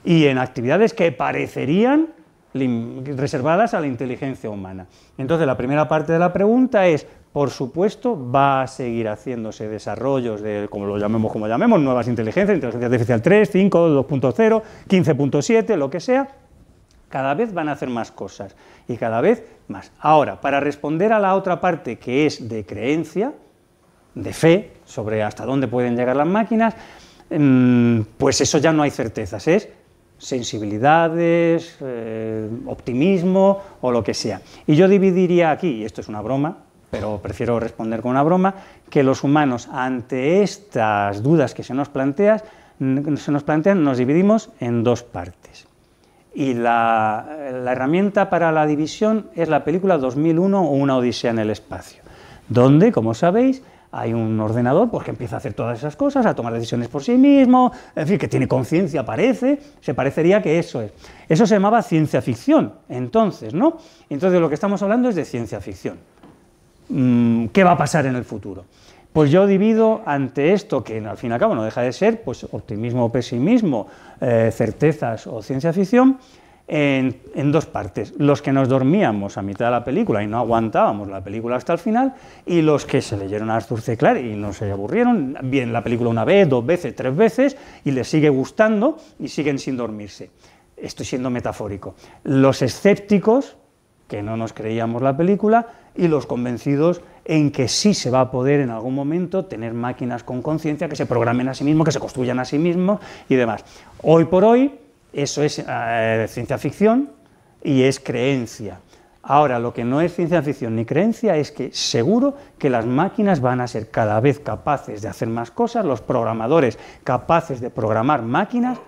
Y en actividades que parecerían reservadas a la inteligencia humana. Entonces, la primera parte de la pregunta es, por supuesto, va a seguir haciéndose desarrollos de, como lo llamemos, nuevas inteligencias, inteligencia artificial 3, 5, 2.0, 15.7, lo que sea, cada vez van a hacer más cosas y cada vez más. Ahora, para responder a la otra parte que es de creencia, de fe, sobre hasta dónde pueden llegar las máquinas, pues eso ya no hay certezas, es sensibilidades, optimismo o lo que sea. Y yo dividiría aquí, y esto es una broma, pero prefiero responder con una broma, que los humanos ante estas dudas que se nos plantean, nos dividimos en dos partes. Y la herramienta para la división es la película 2001 o Una odisea en el espacio, donde, como sabéis, hay un ordenador pues, que empieza a hacer todas esas cosas, a tomar decisiones por sí mismo, en fin, que tiene conciencia, se parecería que eso es. Eso se llamaba ciencia ficción, entonces, ¿no? Entonces lo que estamos hablando es de ciencia ficción. ¿Qué va a pasar en el futuro? Pues yo divido ante esto, que al fin y al cabo no deja de ser pues, optimismo o pesimismo, certezas o ciencia ficción, en dos partes. Los que nos dormíamos a mitad de la película y no aguantábamos la película hasta el final, y los que se leyeron a Arthur C. Clarke y no se aburrieron, bien la película una vez, 2 veces, 3 veces, y les sigue gustando y siguen sin dormirse. Estoy siendo metafórico. Los escépticos, que no nos creíamos la película, y los convencidos en que sí se va a poder en algún momento tener máquinas con conciencia que se programen a sí mismos, que se construyan a sí mismos y demás. Hoy por hoy, eso es ciencia ficción y es creencia. Ahora, lo que no es ciencia ficción ni creencia es que seguro que las máquinas van a ser cada vez capaces de hacer más cosas, los programadores capaces de programar máquinas,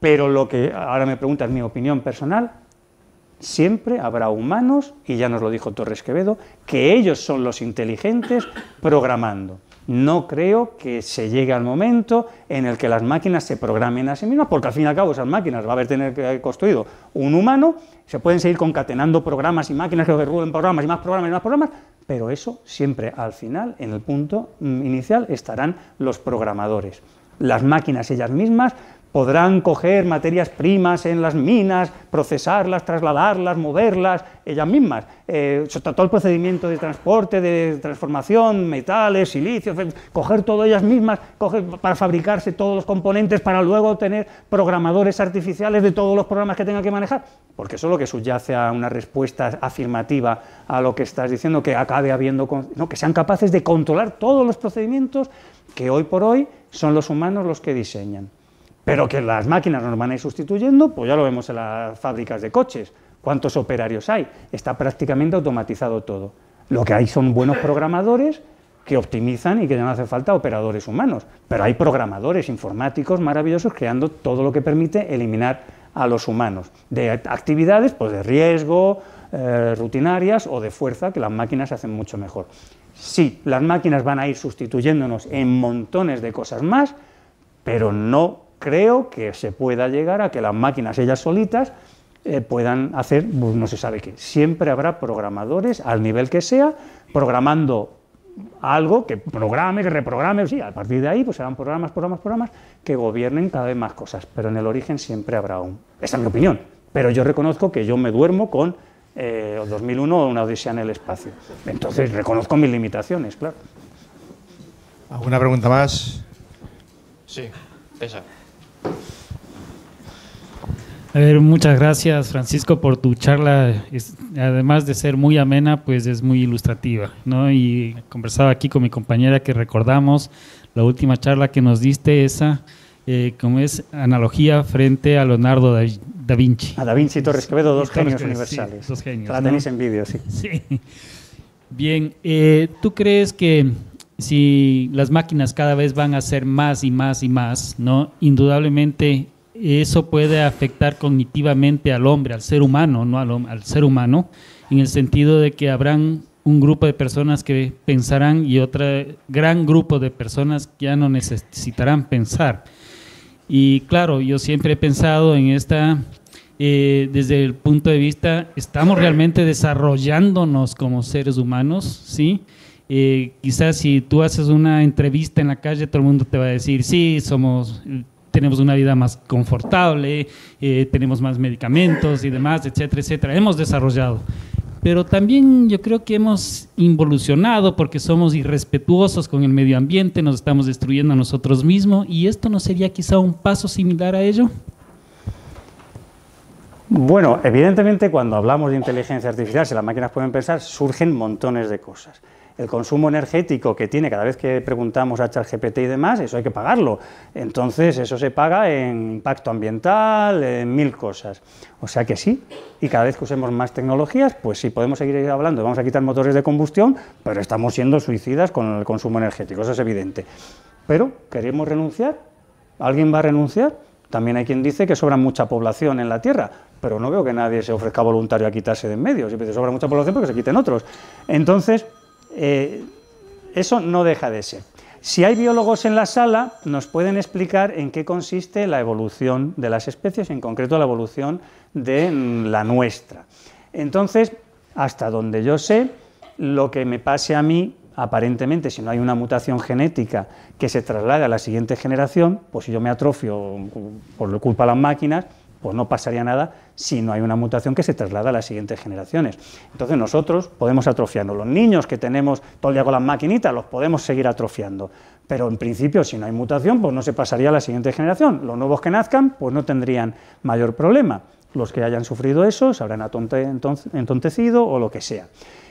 pero lo que ahora me preguntas, mi opinión personal, siempre habrá humanos, y ya nos lo dijo Torres Quevedo, que ellos son los inteligentes programando. No creo que se llegue al momento en el que las máquinas se programen a sí mismas, porque al fin y al cabo esas máquinas va a haber tener construido un humano, se pueden seguir concatenando programas y máquinas que rueden programas y más programas y más programas, pero eso siempre al final, en el punto inicial, estarán los programadores. Las máquinas ellas mismas podrán coger materias primas en las minas, procesarlas, trasladarlas, moverlas, ellas mismas. Todo el procedimiento de transporte, de transformación, metales, silicios, coger todo ellas mismas, para fabricarse todos los componentes, para luego tener programadores artificiales de todos los programas que tengan que manejar. Porque eso es lo que subyace a una respuesta afirmativa a lo que estás diciendo, que acabe habiendo, no, que sean capaces de controlar todos los procedimientos que hoy por hoy son los humanos los que diseñan. Pero que las máquinas nos van a ir sustituyendo, pues ya lo vemos en las fábricas de coches. ¿Cuántos operarios hay? Está prácticamente automatizado todo. Lo que hay son buenos programadores que optimizan y que ya no hace falta operadores humanos. Pero hay programadores informáticos maravillosos creando todo lo que permite eliminar a los humanos. De actividades pues de riesgo, rutinarias o de fuerza, que las máquinas hacen mucho mejor. Sí, las máquinas van a ir sustituyéndonos en montones de cosas más, pero no creo que se pueda llegar a que las máquinas ellas solitas puedan hacer, pues no se sabe qué. Siempre habrá programadores, al nivel que sea, programando algo que programe, que reprograme, sí, a partir de ahí pues serán programas que gobiernen cada vez más cosas, pero en el origen siempre habrá un... Esa es mi opinión, pero yo reconozco que yo me duermo con 2001 o una odisea en el espacio. Entonces reconozco mis limitaciones, claro. ¿Alguna pregunta más? Sí, esa. A ver, muchas gracias, Francisco, por tu charla. Además de ser muy amena, pues es muy ilustrativa, ¿no? Y conversaba aquí con mi compañera que recordamos la última charla que nos diste, esa, como es analogía frente a Leonardo da Vinci. A Da Vinci y Torres Quevedo, dos genios universales. Sí, dos genios, la tenéis en vídeo, sí. Sí. Bien, ¿tú crees que si las máquinas cada vez van a ser más y más y más, ¿no? Indudablemente eso puede afectar cognitivamente al hombre, al ser humano, ¿no? al ser humano, en el sentido de que habrán un grupo de personas que pensarán y otro gran grupo de personas que ya no necesitarán pensar. Y claro, yo siempre he pensado en esta, desde el punto de vista, ¿estamos realmente desarrollándonos como seres humanos? ¿Sí? Quizás si tú haces una entrevista en la calle, todo el mundo te va a decir, sí, tenemos una vida más confortable, tenemos más medicamentos y demás, etcétera, etcétera. Hemos desarrollado. Pero también yo creo que hemos involucionado porque somos irrespetuosos con el medio ambiente, nos estamos destruyendo a nosotros mismos, ¿y esto no sería quizá un paso similar a ello? Bueno, evidentemente cuando hablamos de inteligencia artificial, si las máquinas pueden pensar, surgen montones de cosas. El consumo energético que tiene cada vez que preguntamos a ChatGPT y demás, eso hay que pagarlo. Entonces, eso se paga en impacto ambiental, en 1000 cosas. O sea que sí, y cada vez que usemos más tecnologías, pues sí, podemos seguir hablando, vamos a quitar motores de combustión, pero estamos siendo suicidas con el consumo energético, eso es evidente. Pero, ¿queremos renunciar? ¿Alguien va a renunciar? También hay quien dice que sobra mucha población en la Tierra, pero no veo que nadie se ofrezca voluntario a quitarse de en medio. Si sobra mucha población, porque se quiten otros. Entonces, eso no deja de ser. Si hay biólogos en la sala, nos pueden explicar en qué consiste la evolución de las especies, en concreto la evolución de la nuestra. Entonces, hasta donde yo sé, lo que me pase a mí, aparentemente, si no hay una mutación genética que se traslade a la siguiente generación, pues si yo me atrofio por culpa de las máquinas, pues no pasaría nada si no hay una mutación que se traslada a las siguientes generaciones. Entonces nosotros podemos atrofiarnos. Los niños que tenemos todo el día con las maquinitas los podemos seguir atrofiando, pero en principio si no hay mutación pues no se pasaría a la siguiente generación. Los nuevos que nazcan pues no tendrían mayor problema. Los que hayan sufrido eso se habrán entontecido o lo que sea.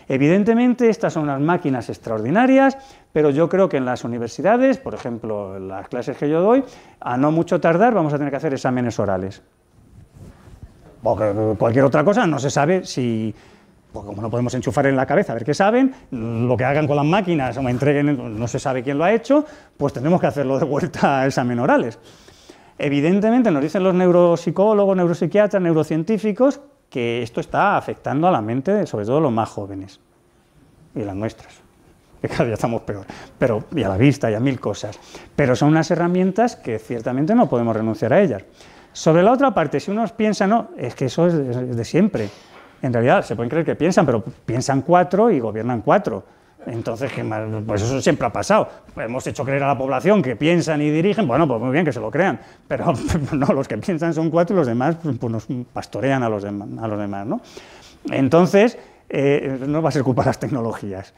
Evidentemente estas son unas máquinas extraordinarias, pero yo creo que en las universidades, por ejemplo en las clases que yo doy, a no mucho tardar vamos a tener que hacer exámenes orales. Porque cualquier otra cosa no se sabe si, pues como no podemos enchufar en la cabeza a ver qué saben, lo que hagan con las máquinas o me entreguen, no se sabe quién lo ha hecho, pues tendremos que hacerlo de vuelta a exámenes orales. Evidentemente nos dicen los neuropsicólogos, neuropsiquiatras, neurocientíficos, que esto está afectando a la mente de sobre todo los más jóvenes, y las nuestras, que cada día estamos peor, y a la vista y a mil cosas, pero son unas herramientas que ciertamente no podemos renunciar a ellas. Sobre la otra parte, si uno piensa, no, es que eso es de siempre. En realidad, se pueden creer que piensan, pero piensan 4 y gobiernan 4. Entonces, pues eso siempre ha pasado. Hemos hecho creer a la población que piensan y dirigen, bueno, pues muy bien que se lo crean, pero no, los que piensan son 4 y los demás pues nos pastorean a los demás, ¿no? Entonces, no va a ser culpa de las tecnologías.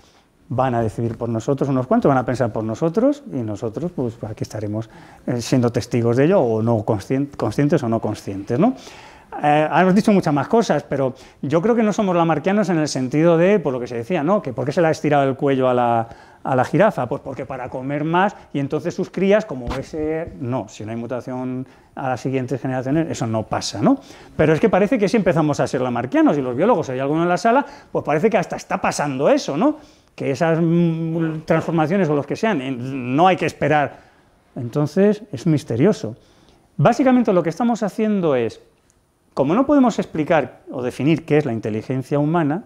Van a decidir por nosotros unos cuantos, van a pensar por nosotros y nosotros pues aquí estaremos siendo testigos de ello o no conscientes o no conscientes, ¿no? Hemos dicho muchas más cosas, pero yo creo que no somos lamarckianos en el sentido de, por lo que se decía, ¿no? Que ¿por qué se le ha estirado el cuello a la jirafa? Pues porque para comer más y entonces sus crías, como ese, no, si no hay mutación a las siguientes generaciones, eso no pasa, ¿no? Pero es que parece que sí empezamos a ser lamarckianos y los biólogos, si hay alguno en la sala, pues parece que hasta está pasando eso, ¿no? Que esas transformaciones o los que sean, no hay que esperar. Entonces, es misterioso. Básicamente lo que estamos haciendo es, como no podemos explicar o definir qué es la inteligencia humana,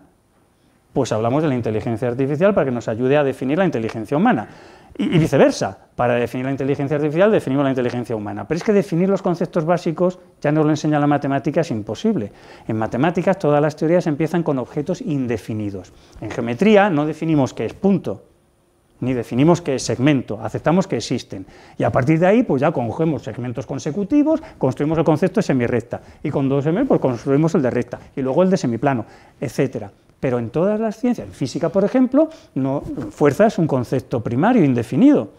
pues hablamos de la inteligencia artificial para que nos ayude a definir la inteligencia humana. Y viceversa, para definir la inteligencia artificial definimos la inteligencia humana. Pero es que definir los conceptos básicos, ya nos lo enseña la matemática, es imposible. En matemáticas todas las teorías empiezan con objetos indefinidos. En geometría no definimos qué es punto, ni definimos qué es segmento, aceptamos que existen. Y a partir de ahí, pues ya cogemos segmentos consecutivos, construimos el concepto de semirrecta. Y con 2M, pues construimos el de recta. Y luego el de semiplano, etcétera. Pero en todas las ciencias, en física, por ejemplo, fuerza es un concepto primario, indefinido.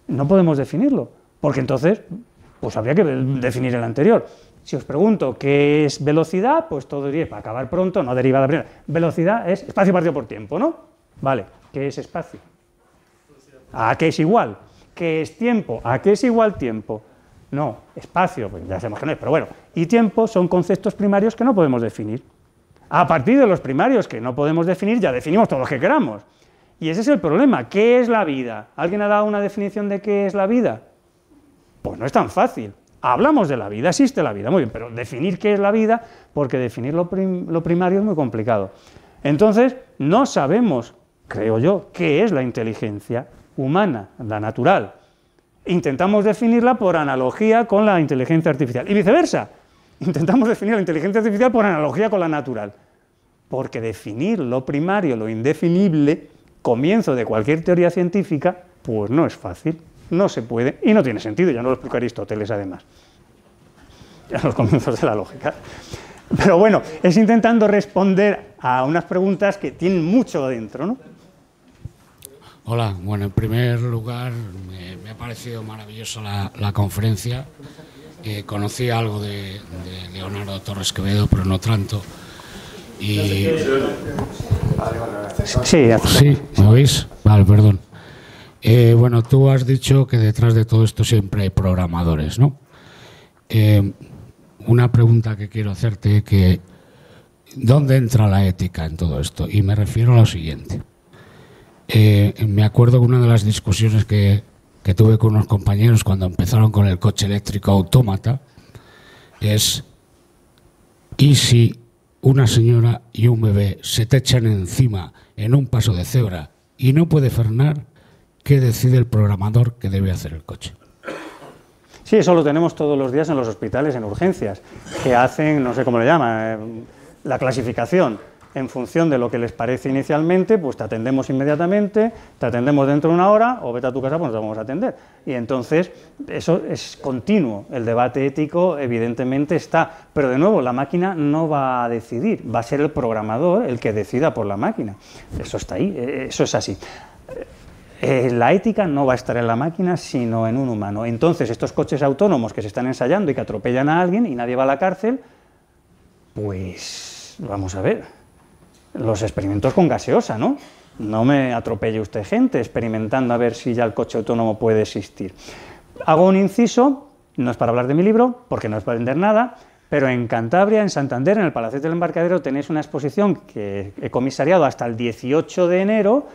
No podemos definirlo, porque entonces pues habría que definir el anterior. Si os pregunto qué es velocidad, pues todo diría, para acabar pronto, no deriva de la primera. Velocidad es espacio partido por tiempo, ¿no? Vale, ¿qué es espacio? ¿A qué es igual? ¿Qué es tiempo? ¿A qué es igual tiempo? No, espacio, pues ya sabemos que no es, pero bueno. Y tiempo son conceptos primarios que no podemos definir. A partir de los primarios que no podemos definir, ya definimos todos los que queramos. Y ese es el problema. ¿Qué es la vida? ¿Alguien ha dado una definición de qué es la vida? Pues no es tan fácil. Hablamos de la vida, existe la vida, muy bien, pero definir qué es la vida, porque definir lo primario es muy complicado. Entonces, no sabemos, creo yo, qué es la inteligencia humana, la natural. Intentamos definirla por analogía con la inteligencia artificial. Y viceversa. Intentamos definir la inteligencia artificial por analogía con la natural, porque definir lo primario, lo indefinible, comienzo de cualquier teoría científica, pues no es fácil, no se puede y no tiene sentido, ya no lo explica Aristóteles además, ya los comienzos de la lógica. Pero bueno, es intentando responder a unas preguntas que tienen mucho adentro, ¿no? Hola, bueno, en primer lugar me ha parecido maravillosa la conferencia. Conocí algo de Leonardo Torres Quevedo, pero no tanto. Y... Sí, ¿me oís? Vale, perdón. Bueno, tú has dicho que detrás de todo esto siempre hay programadores, ¿no? Una pregunta que quiero hacerte, que ¿dónde entra la ética en todo esto? Y me refiero a lo siguiente. Me acuerdo que una de las discusiones que tuve con unos compañeros cuando empezaron con el coche eléctrico autómata es: ¿y si una señora y un bebé se te echan encima en un paso de cebra y no puede frenar, ¿qué decide el programador que debe hacer el coche? Sí, eso lo tenemos todos los días en los hospitales, en urgencias, que hacen, no sé cómo le llaman, la clasificación. En función de lo que les parece inicialmente, pues te atendemos inmediatamente, te atendemos dentro de una hora, o vete a tu casa, pues no te vamos a atender. Y entonces, eso es continuo. El debate ético, evidentemente, está. Pero, de nuevo, la máquina no va a decidir, va a ser el programador el que decida por la máquina. Eso está ahí, eso es así. La ética no va a estar en la máquina, sino en un humano. Entonces, estos coches autónomos que se están ensayando y que atropellan a alguien y nadie va a la cárcel, pues, vamos a ver. Los experimentos con gaseosa, ¿no? No me atropelle usted gente experimentando a ver si ya el coche autónomo puede existir. Hago un inciso, no es para hablar de mi libro, porque no es para vender nada, pero en Cantabria, en Santander, en el Palacete del Embarcadero, tenéis una exposición que he comisariado hasta el 18 de enero,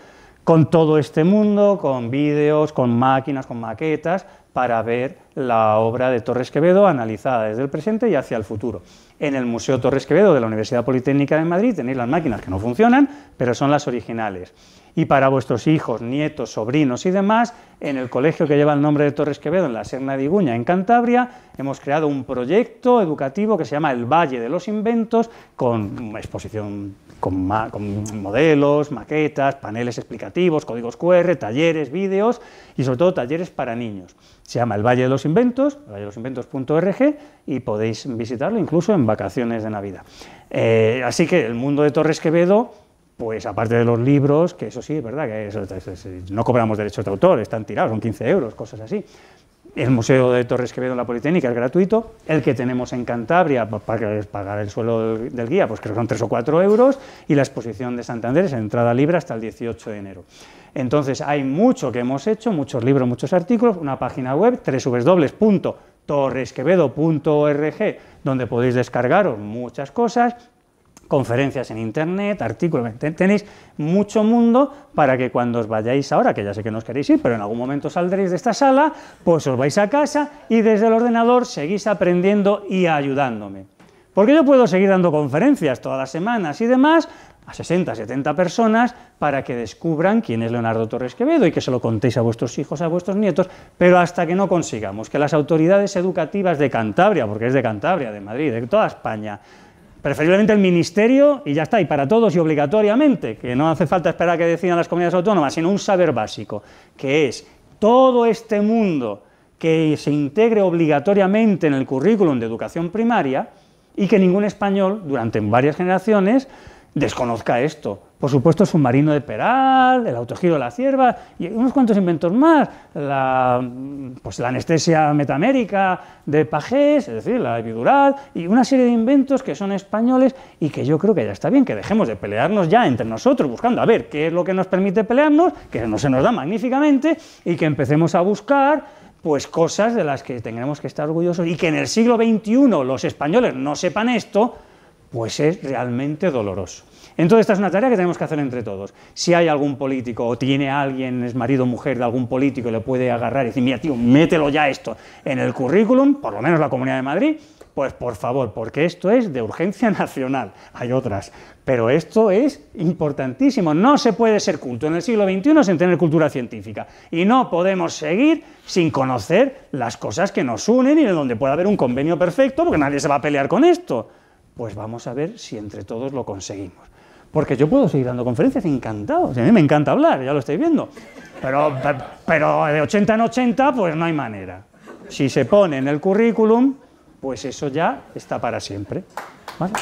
con todo este mundo, con vídeos, con máquinas, con maquetas, para ver la obra de Torres Quevedo analizada desde el presente y hacia el futuro. En el Museo Torres Quevedo de la Universidad Politécnica de Madrid tenéis las máquinas que no funcionan, pero son las originales. Y para vuestros hijos, nietos, sobrinos y demás, en el colegio que lleva el nombre de Torres Quevedo, en la Serna de Iguña, en Cantabria, hemos creado un proyecto educativo que se llama El Valle de los Inventos, con exposición con modelos, maquetas, paneles explicativos, códigos QR, talleres, vídeos y sobre todo talleres para niños. Se llama El Valle de los Inventos, valledelosinventos.org, y podéis visitarlo incluso en vacaciones de Navidad. Así que el mundo de Torres Quevedo, pues aparte de los libros, que eso sí, es verdad, que no cobramos derechos de autor, están tirados, son 15 euros, cosas así. El Museo de Torres Quevedo en la Politécnica es gratuito, el que tenemos en Cantabria, para pagar el suelo del guía, pues creo que son 3 o 4 euros, y la exposición de Santander es entrada libre hasta el 18 de enero. Entonces hay mucho que hemos hecho, muchos libros, muchos artículos, una página web, www.torresquevedo.org, donde podéis descargaros muchas cosas, conferencias en internet, artículos, tenéis mucho mundo para que cuando os vayáis ahora, que ya sé que no os queréis ir, pero en algún momento saldréis de esta sala, pues os vais a casa y desde el ordenador seguís aprendiendo y ayudándome. Porque yo puedo seguir dando conferencias todas las semanas y demás, a 60, 70 personas, para que descubran quién es Leonardo Torres Quevedo y que se lo contéis a vuestros hijos, a vuestros nietos, pero hasta que no consigamos que las autoridades educativas de Cantabria, porque es de Cantabria, de Madrid, de toda España, preferiblemente el Ministerio, y ya está, y para todos y obligatoriamente, que no hace falta esperar a que decidan las comunidades autónomas, sino un saber básico, que es todo este mundo que se integre obligatoriamente en el currículum de educación primaria y que ningún español, durante varias generaciones, desconozca esto. Por supuesto, el submarino de Peral, el autogiro de la cierva y unos cuantos inventos más, la anestesia metamérica de Pagés, es decir, la epidural, y una serie de inventos que son españoles y que yo creo que ya está bien, que dejemos de pelearnos ya entre nosotros, buscando a ver qué es lo que nos permite pelearnos, que no se nos da magníficamente, y que empecemos a buscar pues cosas de las que tendremos que estar orgullosos, y que en el siglo XXI los españoles no sepan esto, pues es realmente doloroso. Entonces esta es una tarea que tenemos que hacer entre todos. Si hay algún político o tiene alguien, es marido o mujer de algún político y le puede agarrar y decir, mira tío, mételo ya esto en el currículum, por lo menos la Comunidad de Madrid, pues por favor, porque esto es de urgencia nacional. Hay otras, pero esto es importantísimo. No se puede ser culto en el siglo XXI sin tener cultura científica. Y no podemos seguir sin conocer las cosas que nos unen y de donde puede haber un convenio perfecto, porque nadie se va a pelear con esto. Pues vamos a ver si entre todos lo conseguimos. Porque yo puedo seguir dando conferencias encantado. A mí me encanta hablar, ya lo estáis viendo. Pero de 80 en 80, pues no hay manera. Si se pone en el currículum, pues eso ya está para siempre. ¿Vale?